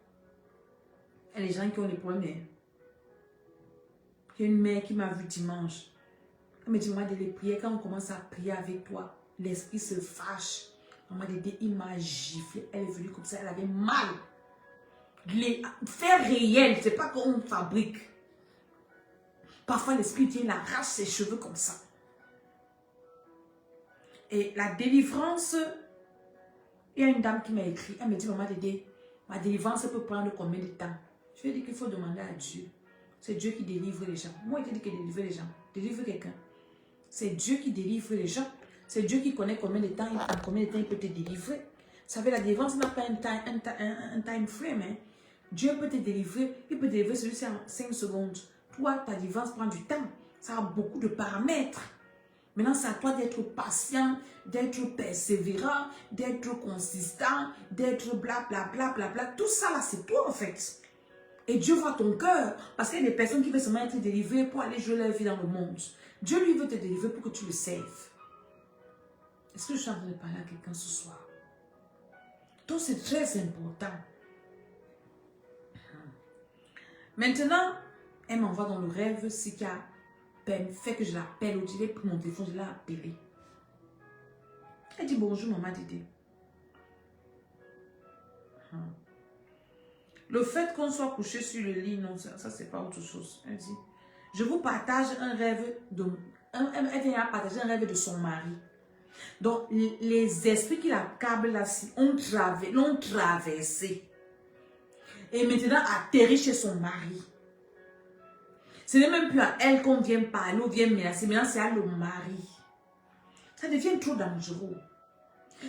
Il y a les gens qui ont des problèmes. Il y a une mère qui m'a vu dimanche. Elle me dit, moi, de les prières, quand on commence à prier avec toi, l'esprit se fâche. Maman Dédé, il m'a giflé. Elle est venue comme ça, elle avait mal. Les faits réels, c'est pas qu'on fabrique. Parfois, l'esprit vient, il arrache ses cheveux comme ça. Et la délivrance, il y a une dame qui m'a écrit. Elle me dit, maman Dédé, ma délivrance peut prendre combien de temps? Je lui ai dit qu'il faut demander à Dieu. C'est Dieu qui délivre les gens. Moi, il dit qu'il délivre les gens. Délivre quelqu'un. C'est Dieu qui délivre les gens. C'est Dieu qui connaît combien de temps, il peut te délivrer. Vous savez, la délivrance n'a pas un time frame. Hein. Dieu peut te délivrer. Il peut te délivrer celui-ci en 5 secondes. Toi, ta délivrance prend du temps. Ça a beaucoup de paramètres. Maintenant, c'est à toi d'être patient, d'être persévérant, d'être consistant, d'être blablabla. Tout ça, là, c'est toi, en fait. Et Dieu voit ton cœur. Parce qu'il y a des personnes qui veulent seulement être délivrées pour aller jouer leur vie dans le monde. Dieu, lui, veut te délivrer pour que tu le serves. Est-ce que je suis en train de parler à quelqu'un ce soir? Donc, c'est très important. Maintenant, elle m'envoie dans le rêve ce qui a fait que je l'appelle. Ou j'ai pris mon téléphone, je l'ai appelé. Elle dit, bonjour, maman Dédé. Le fait qu'on soit couché sur le lit, non, ça c'est pas autre chose. Elle dit, je vous partage un rêve elle vient partager un rêve de son mari. Donc, les esprits qui l'accablent là, l'ont traversé. Et maintenant, atterri chez son mari. Ce n'est même plus à elle qu'on vient parler ou vient menacer. Maintenant, c'est à le mari. Ça devient trop dangereux.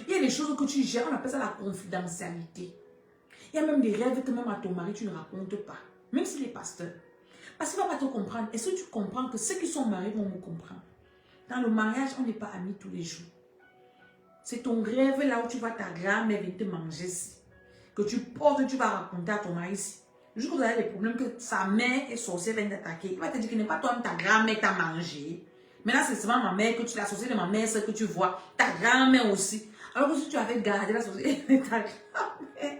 Il y a des choses que tu gères, on appelle ça la confidentialité. Il y a même des rêves que même à ton mari, tu ne racontes pas. Même s'il est pasteur. Parce qu'il ne va pas te comprendre. Est-ce que tu comprends que ceux qui sont mariés vont me comprendre? Dans le mariage, on n'est pas amis tous les jours. C'est ton rêve là où tu vas ta grand-mère venir te manger ici. Que tu portes, tu vas raconter à ton mari ici. Le jour où vous avez des problèmes, que sa mère est sorcière, vient t'attaquer. Il va te dire que n'est pas toi, ta grand-mère t'a mangé. Maintenant, c'est seulement ma mère que tu l'as associée de ma mère, celle que tu vois. Ta grand-mère aussi. Alors que si tu avais gardé la sorcière de ta grand-mère,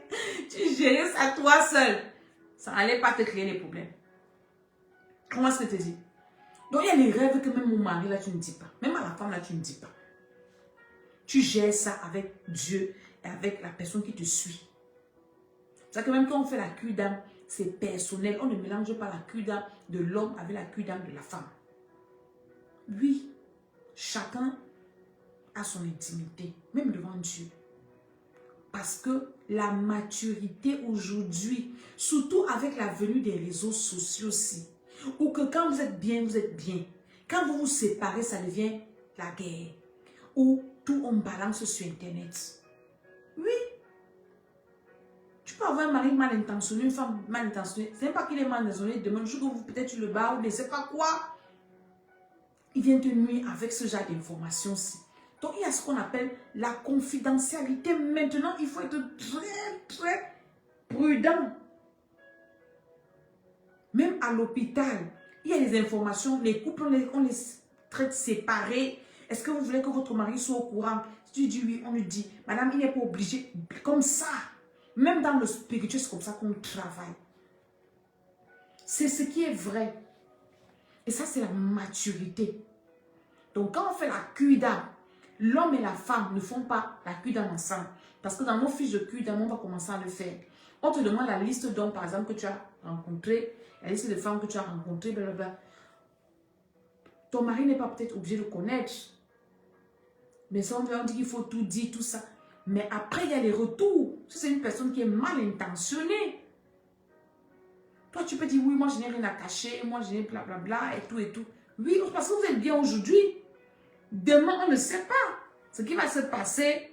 tu gérais ça toi seul. Ça n'allait pas te créer des problèmes. Comment est-ce que tu te dis? Donc, il y a les rêves que même mon mari, là, tu ne dis pas. Même à la femme, là, tu ne dis pas. Tu gères ça avec Dieu et avec la personne qui te suit. C'est que même quand on fait la cure d'âme, c'est personnel. On ne mélange pas la cure d'âme de l'homme avec la cure d'âme de la femme. Oui, chacun a son intimité, même devant Dieu. Parce que la maturité aujourd'hui, surtout avec la venue des réseaux sociaux aussi, ou que quand vous êtes bien, vous êtes bien. Quand vous vous séparez, ça devient la guerre. Ou tout on balance sur Internet. Oui. Tu peux avoir un mari mal intentionné, une femme mal intentionnée. Ce n'est pas qu'il est mal intentionné. Demain, le jour où peut-être tu le bats ou ne sais pas quoi. Il vient te nuire avec ce genre d'informations-ci. Donc, il y a ce qu'on appelle la confidentialité. Maintenant, il faut être très prudent. Même à l'hôpital, il y a des informations. Les couples, on les traite séparés. Est-ce que vous voulez que votre mari soit au courant? Si tu dis oui, on lui dit, madame, il n'est pas obligé. Comme ça. Même dans le spirituel, c'est comme ça qu'on travaille. C'est ce qui est vrai. Et ça, c'est la maturité. Donc, quand on fait la cuida, l'homme et la femme ne font pas la cuida ensemble. Parce que dans nos fiches de cuida, on va commencer à le faire. On te demande la liste d'hommes, par exemple, que tu as rencontrés, la liste de femmes que tu as rencontrées, blablabla. Ton mari n'est pas peut-être obligé de connaître. Mais ça, on dit qu'il faut tout dire, tout ça. Mais après, il y a les retours. Si c'est une personne qui est mal intentionnée. Toi, tu peux dire, oui, moi, je n'ai rien à cacher. Moi, je n'ai blablabla et tout et tout. Oui, parce que vous êtes bien aujourd'hui. Demain, on ne sait pas ce qui va se passer.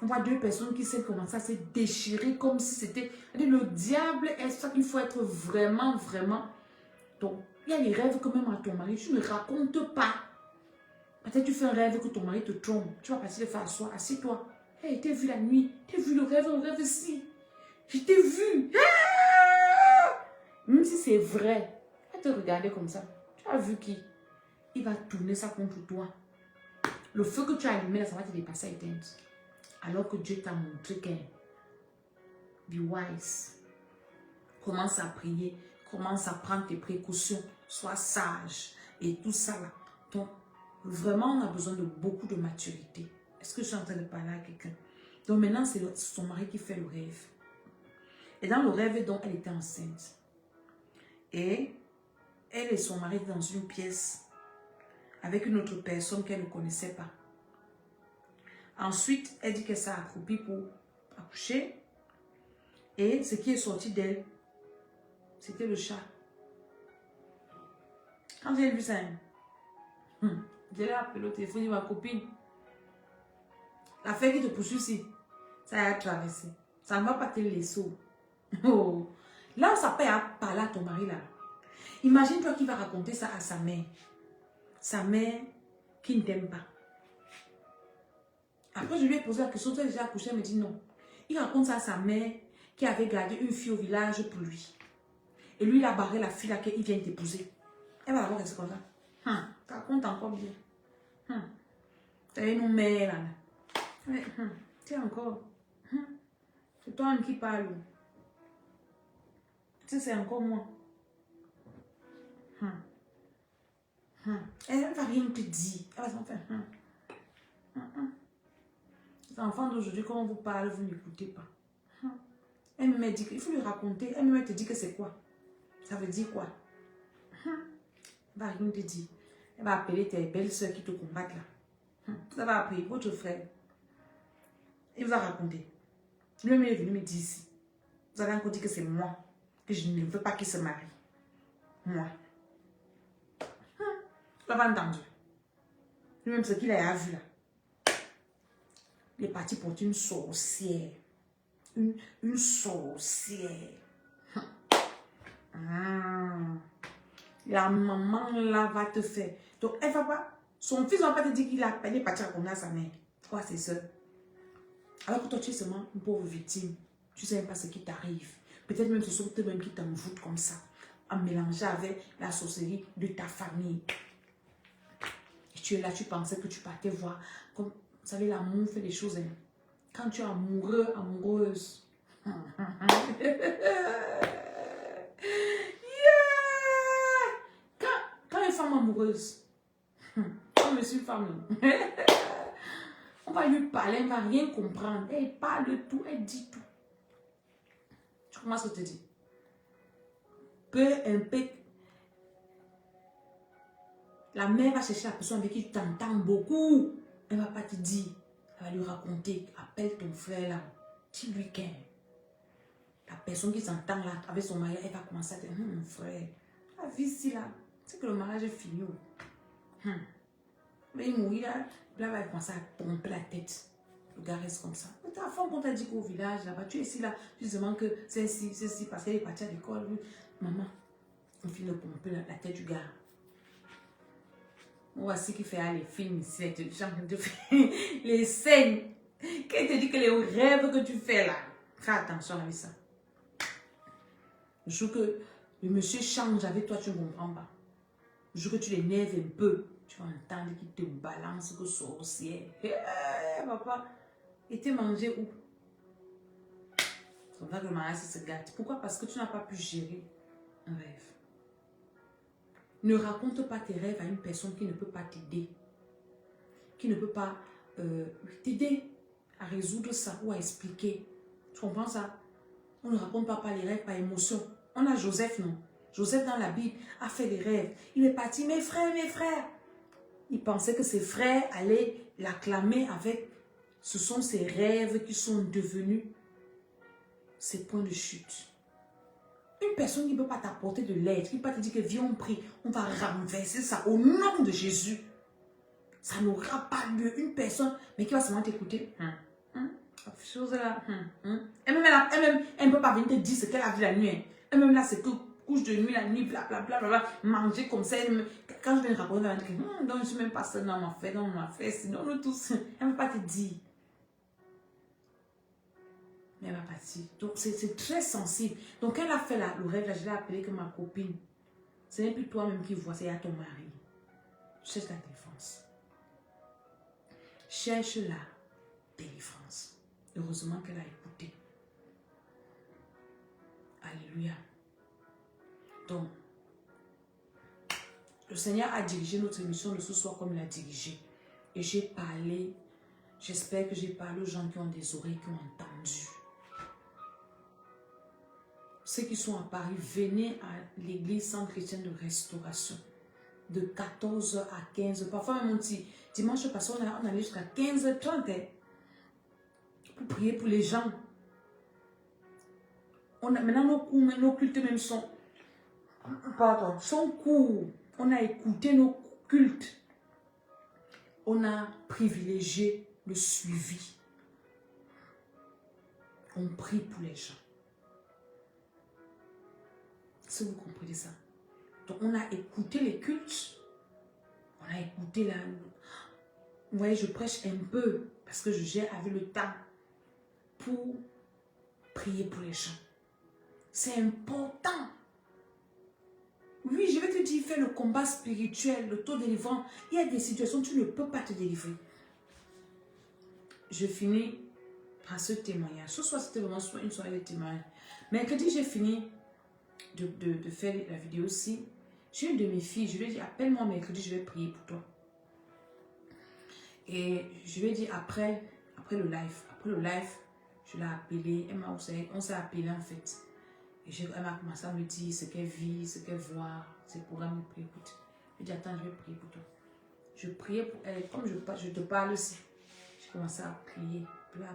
On voit deux personnes qui s'est commencé à se déchirer comme si c'était... Le diable est ça qu'il faut être vraiment. Donc, il y a les rêves que même à ton mari, tu ne racontes pas. Peut-être tu fais un rêve que ton mari te trompe. Tu vas passer le faire asseoir. Assieds-toi. Hey, t'as vu la nuit? T'as vu le rêve ici? Je t'ai vu. Ah! Même si c'est vrai, va te regarder comme ça. Tu as vu qui? Il va tourner ça contre toi. Le feu que tu as allumé, là, ça va te dépasser à éteindre. Alors que Dieu t'a montré que be wise. Commence à prier. Commence à prendre tes précautions. Sois sage. Et tout ça là. Donc, vraiment, on a besoin de beaucoup de maturité. Est-ce que je suis en train de parler à quelqu'un? Donc maintenant, c'est son mari qui fait le rêve. Et dans le rêve, donc, elle était enceinte. Et elle et son mari étaient dans une pièce avec une autre personne qu'elle ne connaissait pas. Ensuite, elle dit qu'elle s'est accroupie pour accoucher. Et ce qui est sorti d'elle, c'était le chat. Quand j'ai vu ça, je l'ai appelé au téléphone, ma copine. L'affaire qui te poursuit ici, ça a traversé. Ça ne va pas te laisser. Oh. Là où ça peut parler à ton mari, là. Imagine-toi qu'il va raconter ça à sa mère. Sa mère qui ne t'aime pas. Après, je lui ai posé la question, tu as déjà accouché? Elle me dit non. Il raconte ça à sa mère qui avait gardé une fille au village pour lui. Et lui, il a barré la fille là qu'il vient d'épouser. Elle va avoir rester comme ça. Ça raconte encore bien. Tu as une mère là. Tu es encore. C'est toi-même qui parle. Tu sais, c'est encore moi. Elle ne va rien te dire. Elle va s'en faire. Les enfants d'aujourd'hui, quand on vous parle, vous n'écoutez pas. Elle me dit qu'il faut lui raconter. Elle me te dit que c'est quoi. Ça veut dire quoi? Elle va rien te dire. Elle va appeler tes belles-sœurs qui te combattent là. Ça va appeler votre frère. Il vous a raconté. Lui-même est venu me dire ici. Vous allez encore dire que c'est moi. Que je ne veux pas qu'il se marie. Moi. Vous l'avez entendu. Lui-même ce qu'il a vu là. Il est parti pour une sorcière. Une sorcière. La maman là va te faire. Donc elle va pas. Son fils ne va pas te dire qu'il est parti raconter à sa mère. Quoi, c'est ça? Alors que toi tu es seulement une pauvre victime. Tu ne sais même pas ce qui t'arrive. Peut-être même ce sont eux-mêmes qui t'envoûtent comme ça. En mélangeant avec la sorcellerie de ta famille. Et tu es là, tu pensais que tu partais voir. Comme, vous savez, l'amour fait des choses. Hein. Quand tu es amoureux, amoureuse. Quand une femme amoureuse, comme je suis une femme, on va lui parler, elle ne va rien comprendre. Elle parle de tout, elle dit tout. Tu commences à te dire. Peu importe. La mère va chercher la personne avec qui tu t'entends beaucoup. Elle ne va pas te dire. Elle va lui raconter. Appelle ton frère là. Dis-lui qu'elle. La personne qui s'entend là avec son mari, elle va commencer à dire, mon frère, la vie ici là, c'est que le mariage est fini. Mais il mourit là, là, il va commencer à pomper la tête. Le gars reste comme ça. Mais ta femme, quand t'a dit qu'au village, là-bas, tu es ici, là, tu demandes que c'est ici, parce qu'elle est partie à l'école. Maman, on finit de pomper la tête du gars. Voici qui fait les films ici, les scènes. Qu'elle te dit que les rêves que tu fais là, fais attention avec ça. Le jour que le monsieur change avec toi, tu ne comprends pas. Le jour que tu l'énerves un peu, tu vas entendre qu'il te balance que sorcière. Hé, papa, et t'es mangé où? C'est comme ça que le mariage se gâte. Pourquoi? Parce que tu n'as pas pu gérer un rêve. Ne raconte pas tes rêves à une personne qui ne peut pas t'aider. Qui ne peut pas t'aider à résoudre ça ou à expliquer. Tu comprends ça? On ne raconte pas les rêves par émotion. On a Joseph, non? Joseph dans la Bible a fait des rêves. Il est parti, mes frères. Il pensait que ses frères allaient l'acclamer avec... Ce sont ses rêves qui sont devenus ses points de chute. Une personne qui ne peut pas t'apporter de l'aide, qui ne peut pas te dire que viens on prie, on va renverser ça au nom de Jésus. Ça n'aura pas lieu. Une personne, mais qui va seulement t'écouter. Chose là. Elle-même, elle ne peut pas venir te dire ce qu'elle a vu la nuit. Elle-même là, c'est que couche de nuit, la nuit, blablabla, manger comme ça. Quand je viens de raconter, elle va dire, donc je ne suis même pas seule dans ma fête, sinon nous tous. Elle ne peut pas te dire. Mais elle va partir. Donc c'est très sensible. Donc elle a fait le rêve, là, je l'ai appelé que ma copine. Ce n'est plus toi-même qui vois, c'est à ton mari. Cherche la délivrance. Cherche la délivrance. Heureusement qu'elle a écouté. Alléluia. Donc, le Seigneur a dirigé notre émission de ce soir comme il l'a dirigé. Et j'ai parlé, j'espère que j'ai parlé aux gens qui ont des oreilles, qui ont entendu. Ceux qui sont à Paris, venez à l'église Centre Chrétien de Restauration. De 14h à 15h. Parfois même on dit, dimanche passé, on allait jusqu'à 15h30 pour prier pour les gens. Maintenant, nos cultes même sont courts. On a écouté nos cultes. On a privilégié le suivi. On prie pour les gens. Si vous comprenez ça. Donc, on a écouté les cultes. On a écouté la... Vous voyez, je prêche un peu parce que je gère avec le temps pour prier pour les gens. C'est important. Oui, je vais te dire, fais le combat spirituel, le taux de délivrance. Il y a des situations où tu ne peux pas te délivrer. Je finis par ce témoignage. Ce soir, c'était vraiment une soirée de témoignage. Mercredi, j'ai fini de faire la vidéo aussi. J'ai une de mes filles, je lui ai dit, appelle-moi mercredi, je vais prier pour toi. Et je lui ai dit, après le live, je l'ai appelée, on s'est appelé en fait. Et elle m'a commencé à me dire ce qu'elle vit, ce qu'elle voit, ses programmes. Écoute, je lui ai dit, attends, je vais prier pour toi. Je priais pour elle, comme je te parle aussi. J'ai commencé à prier, bla.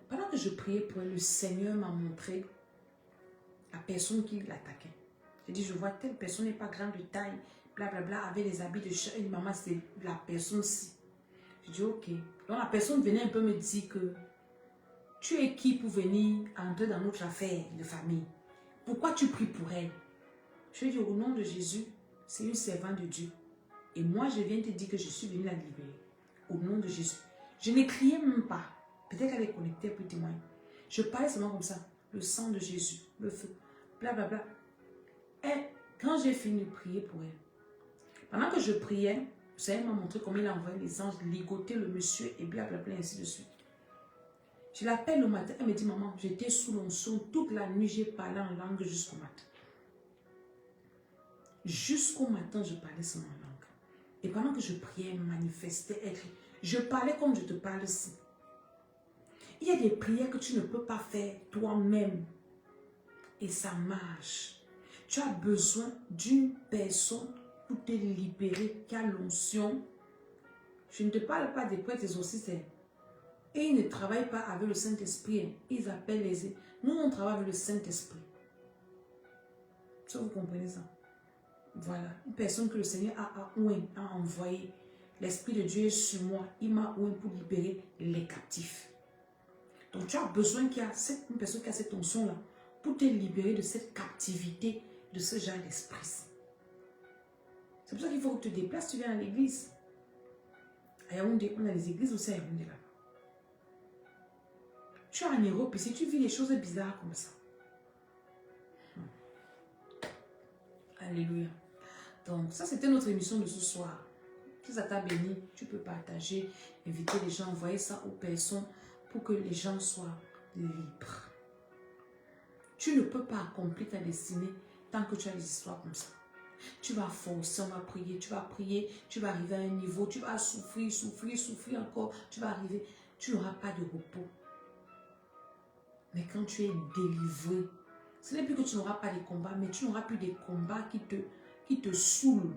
Pendant que je priais pour elle, le Seigneur m'a montré la personne qui l'attaquait. J'ai dit, je vois telle personne n'est pas grande de taille, blablabla, avec les habits de chien. Et maman, c'est la personne-ci. J'ai dit, ok. Donc la personne venait un peu me dire que tu es qui pour venir entrer dans notre affaire de famille? Pourquoi tu pries pour elle? Je lui ai dit, au nom de Jésus, c'est une servante de Dieu. Et moi, je viens te dire que je suis venue la libérer. Au nom de Jésus. Je ne criais même pas. Peut-être qu'elle est connectée pour témoigner. Je parlais seulement comme ça. Le sang de Jésus, le feu, blablabla. Et quand j'ai fini de prier pour elle, pendant que je priais, le Seigneur m'a montré comment il a envoyé les anges ligoter le monsieur et blablabla, ainsi de suite. Je l'appelle le matin, elle me dit, maman, j'étais sous l'onction, toute la nuit, j'ai parlé en langue jusqu'au matin. Jusqu'au matin, je parlais seulement en langue. Et pendant que je priais, elle manifestait, je parlais comme je te parle ici. Il y a des prières que tu ne peux pas faire toi-même. Et ça marche. Tu as besoin d'une personne pour te libérer, qui a l'onction. Je ne te parle pas des prêtres exorcistes. Et ils ne travaillent pas avec le Saint-Esprit. Ils appellent les... Nous, on travaille avec le Saint-Esprit. Ça, vous comprenez ça? Voilà. Une personne que le Seigneur a envoyée. l'Esprit de Dieu est sur moi. Il m'a oint pour libérer les captifs. Donc tu as besoin qu'il y a une personne qui a cette onction-là pour te libérer de cette captivité, de ce genre d'esprit. C'est pour ça qu'il faut que tu te déplaces, tu viens à l'église. À Yaoundé, on a les églises aussi à Yaoundé là. Tu es en Europe ici, tu vis des choses bizarres comme ça. Alléluia. Donc, ça, c'était notre émission de ce soir. Si ça t'a béni, tu peux partager, inviter les gens, envoyer ça aux personnes pour que les gens soient libres. Tu ne peux pas accomplir ta destinée tant que tu as des histoires comme ça. Tu vas forcer, on va prier, tu vas prier, tu vas arriver à un niveau, tu vas souffrir, souffrir, souffrir encore, tu vas arriver, tu n'auras pas de repos. Mais quand tu es délivré, ce n'est plus que tu n'auras pas de combats, mais tu n'auras plus des combats qui te saoulent.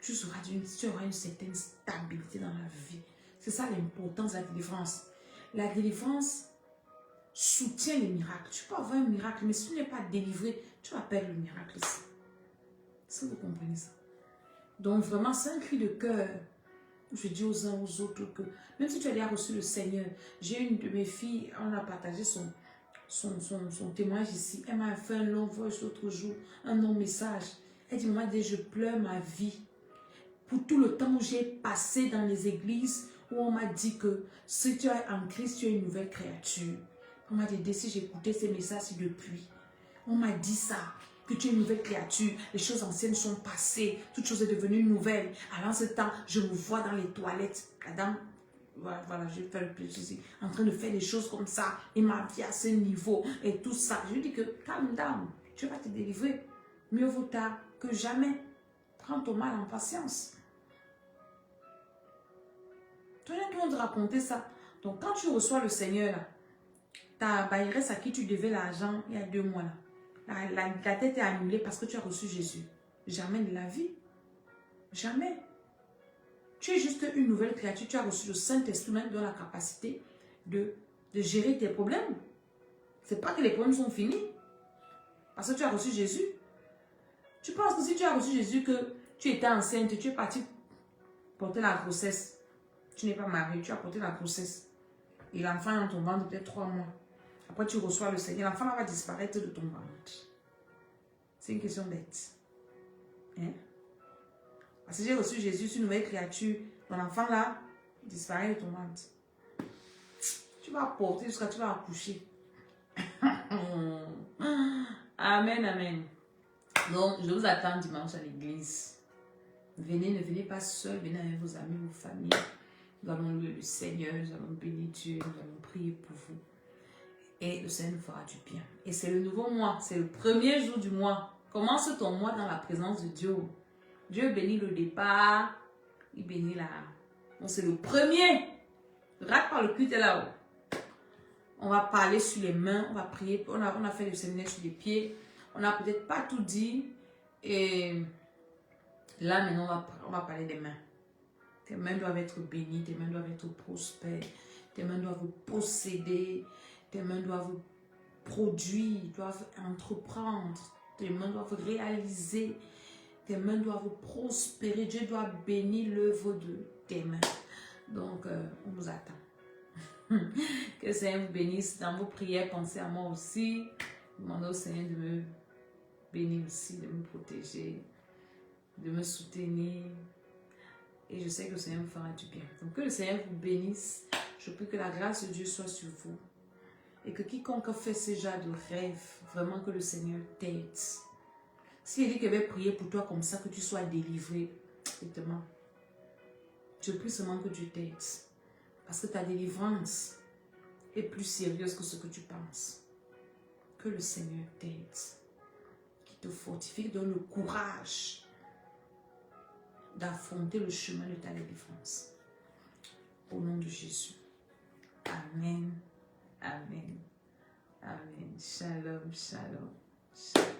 Tu auras une certaine stabilité dans la vie. C'est ça l'importance de la délivrance. La délivrance soutient les miracles. Tu peux avoir un miracle, mais si tu n'es pas délivré, tu vas perdre le miracle ici. Est-ce que vous comprenez ça? Donc vraiment, c'est un cri de cœur. Je dis aux uns aux autres que, même si tu as déjà reçu le Seigneur, j'ai une de mes filles, on a partagé son témoignage ici. Elle m'a fait un long voice l'autre jour, un long message. Elle dit, maman, je pleure ma vie. Pour tout le temps où j'ai passé dans les églises, où on m'a dit que si tu es en Christ, tu es une nouvelle créature. On m'a dit, si j'écoutais ces messages depuis, on m'a dit ça, que tu es une nouvelle créature, les choses anciennes sont passées, toute chose est devenue nouvelle. Alors, ce temps, je me vois dans les toilettes. La dame, voilà, je vais faire le plaisir, en train de faire des choses comme ça, et ma vie à ce niveau, et tout ça. Je lui dis que, calme down, tu vas te délivrer. Mieux vaut tard que jamais. Prends ton mal en patience. Tous les gens qui vont te raconter ça. Donc, quand tu reçois le Seigneur, là, ta bailleresse à qui tu devais l'argent il y a 2 mois, là, la tête est annulée parce que tu as reçu Jésus. Jamais de la vie. Jamais. Tu es juste une nouvelle créature. Tu as reçu le Saint-Esprit qui donne la capacité de gérer tes problèmes. Ce n'est pas que les problèmes sont finis. Parce que tu as reçu Jésus. Tu penses que si tu as reçu Jésus, que tu étais enceinte, tu es parti porter la grossesse. Tu n'es pas marié, tu as porté la grossesse. Et l'enfant est dans ton ventre peut-être 3 mois. Après, tu reçois le Seigneur. L'enfant va disparaître de ton ventre. C'est une question bête. Hein? Parce que j'ai reçu Jésus, une nouvelle créature. Ton enfant là, disparaît de ton ventre. Tu vas porter jusqu'à ce que tu vas accoucher. Amen, amen. Donc, je vous attends dimanche à l'église. Venez, ne venez pas seul, venez avec vos amis, vos familles. Nous allons louer le Seigneur, nous allons bénir Dieu, nous allons prier pour vous. Et le Seigneur nous fera du bien. Et c'est le nouveau mois, c'est le premier jour du mois. Commence ton mois dans la présence de Dieu. Dieu bénit le départ, il bénit la... Donc c'est le premier. Rate par le culte là-haut. On va parler sur les mains, on va prier. On a fait le séminaire sur les pieds. On n'a peut-être pas tout dit. Et là maintenant, on va parler des mains. Tes mains doivent être bénies, tes mains doivent être prospères, tes mains doivent posséder, tes mains doivent produire, doivent entreprendre, tes mains doivent réaliser, tes mains doivent prospérer. Dieu doit bénir l'œuvre de tes mains. Donc, on vous attend. Que le Seigneur vous bénisse dans vos prières. Pensez à moi aussi. Demandez au Seigneur de me bénir aussi, de me protéger, de me soutenir. Et je sais que le Seigneur vous fera du bien. Donc que le Seigneur vous bénisse. Je prie que la grâce de Dieu soit sur vous. Et que quiconque fait ce genre de rêve, vraiment que le Seigneur t'aide. S'il dit qu'il va prier pour toi comme ça, que tu sois délivré, exactement. Je prie seulement que Dieu t'aide. Parce que ta délivrance est plus sérieuse que ce que tu penses. Que le Seigneur t'aide. Qui te fortifie, qui donne le courage d'affronter le chemin de ta délivrance. Au nom de Jésus. Amen. Amen. Amen. Shalom, shalom. Shalom.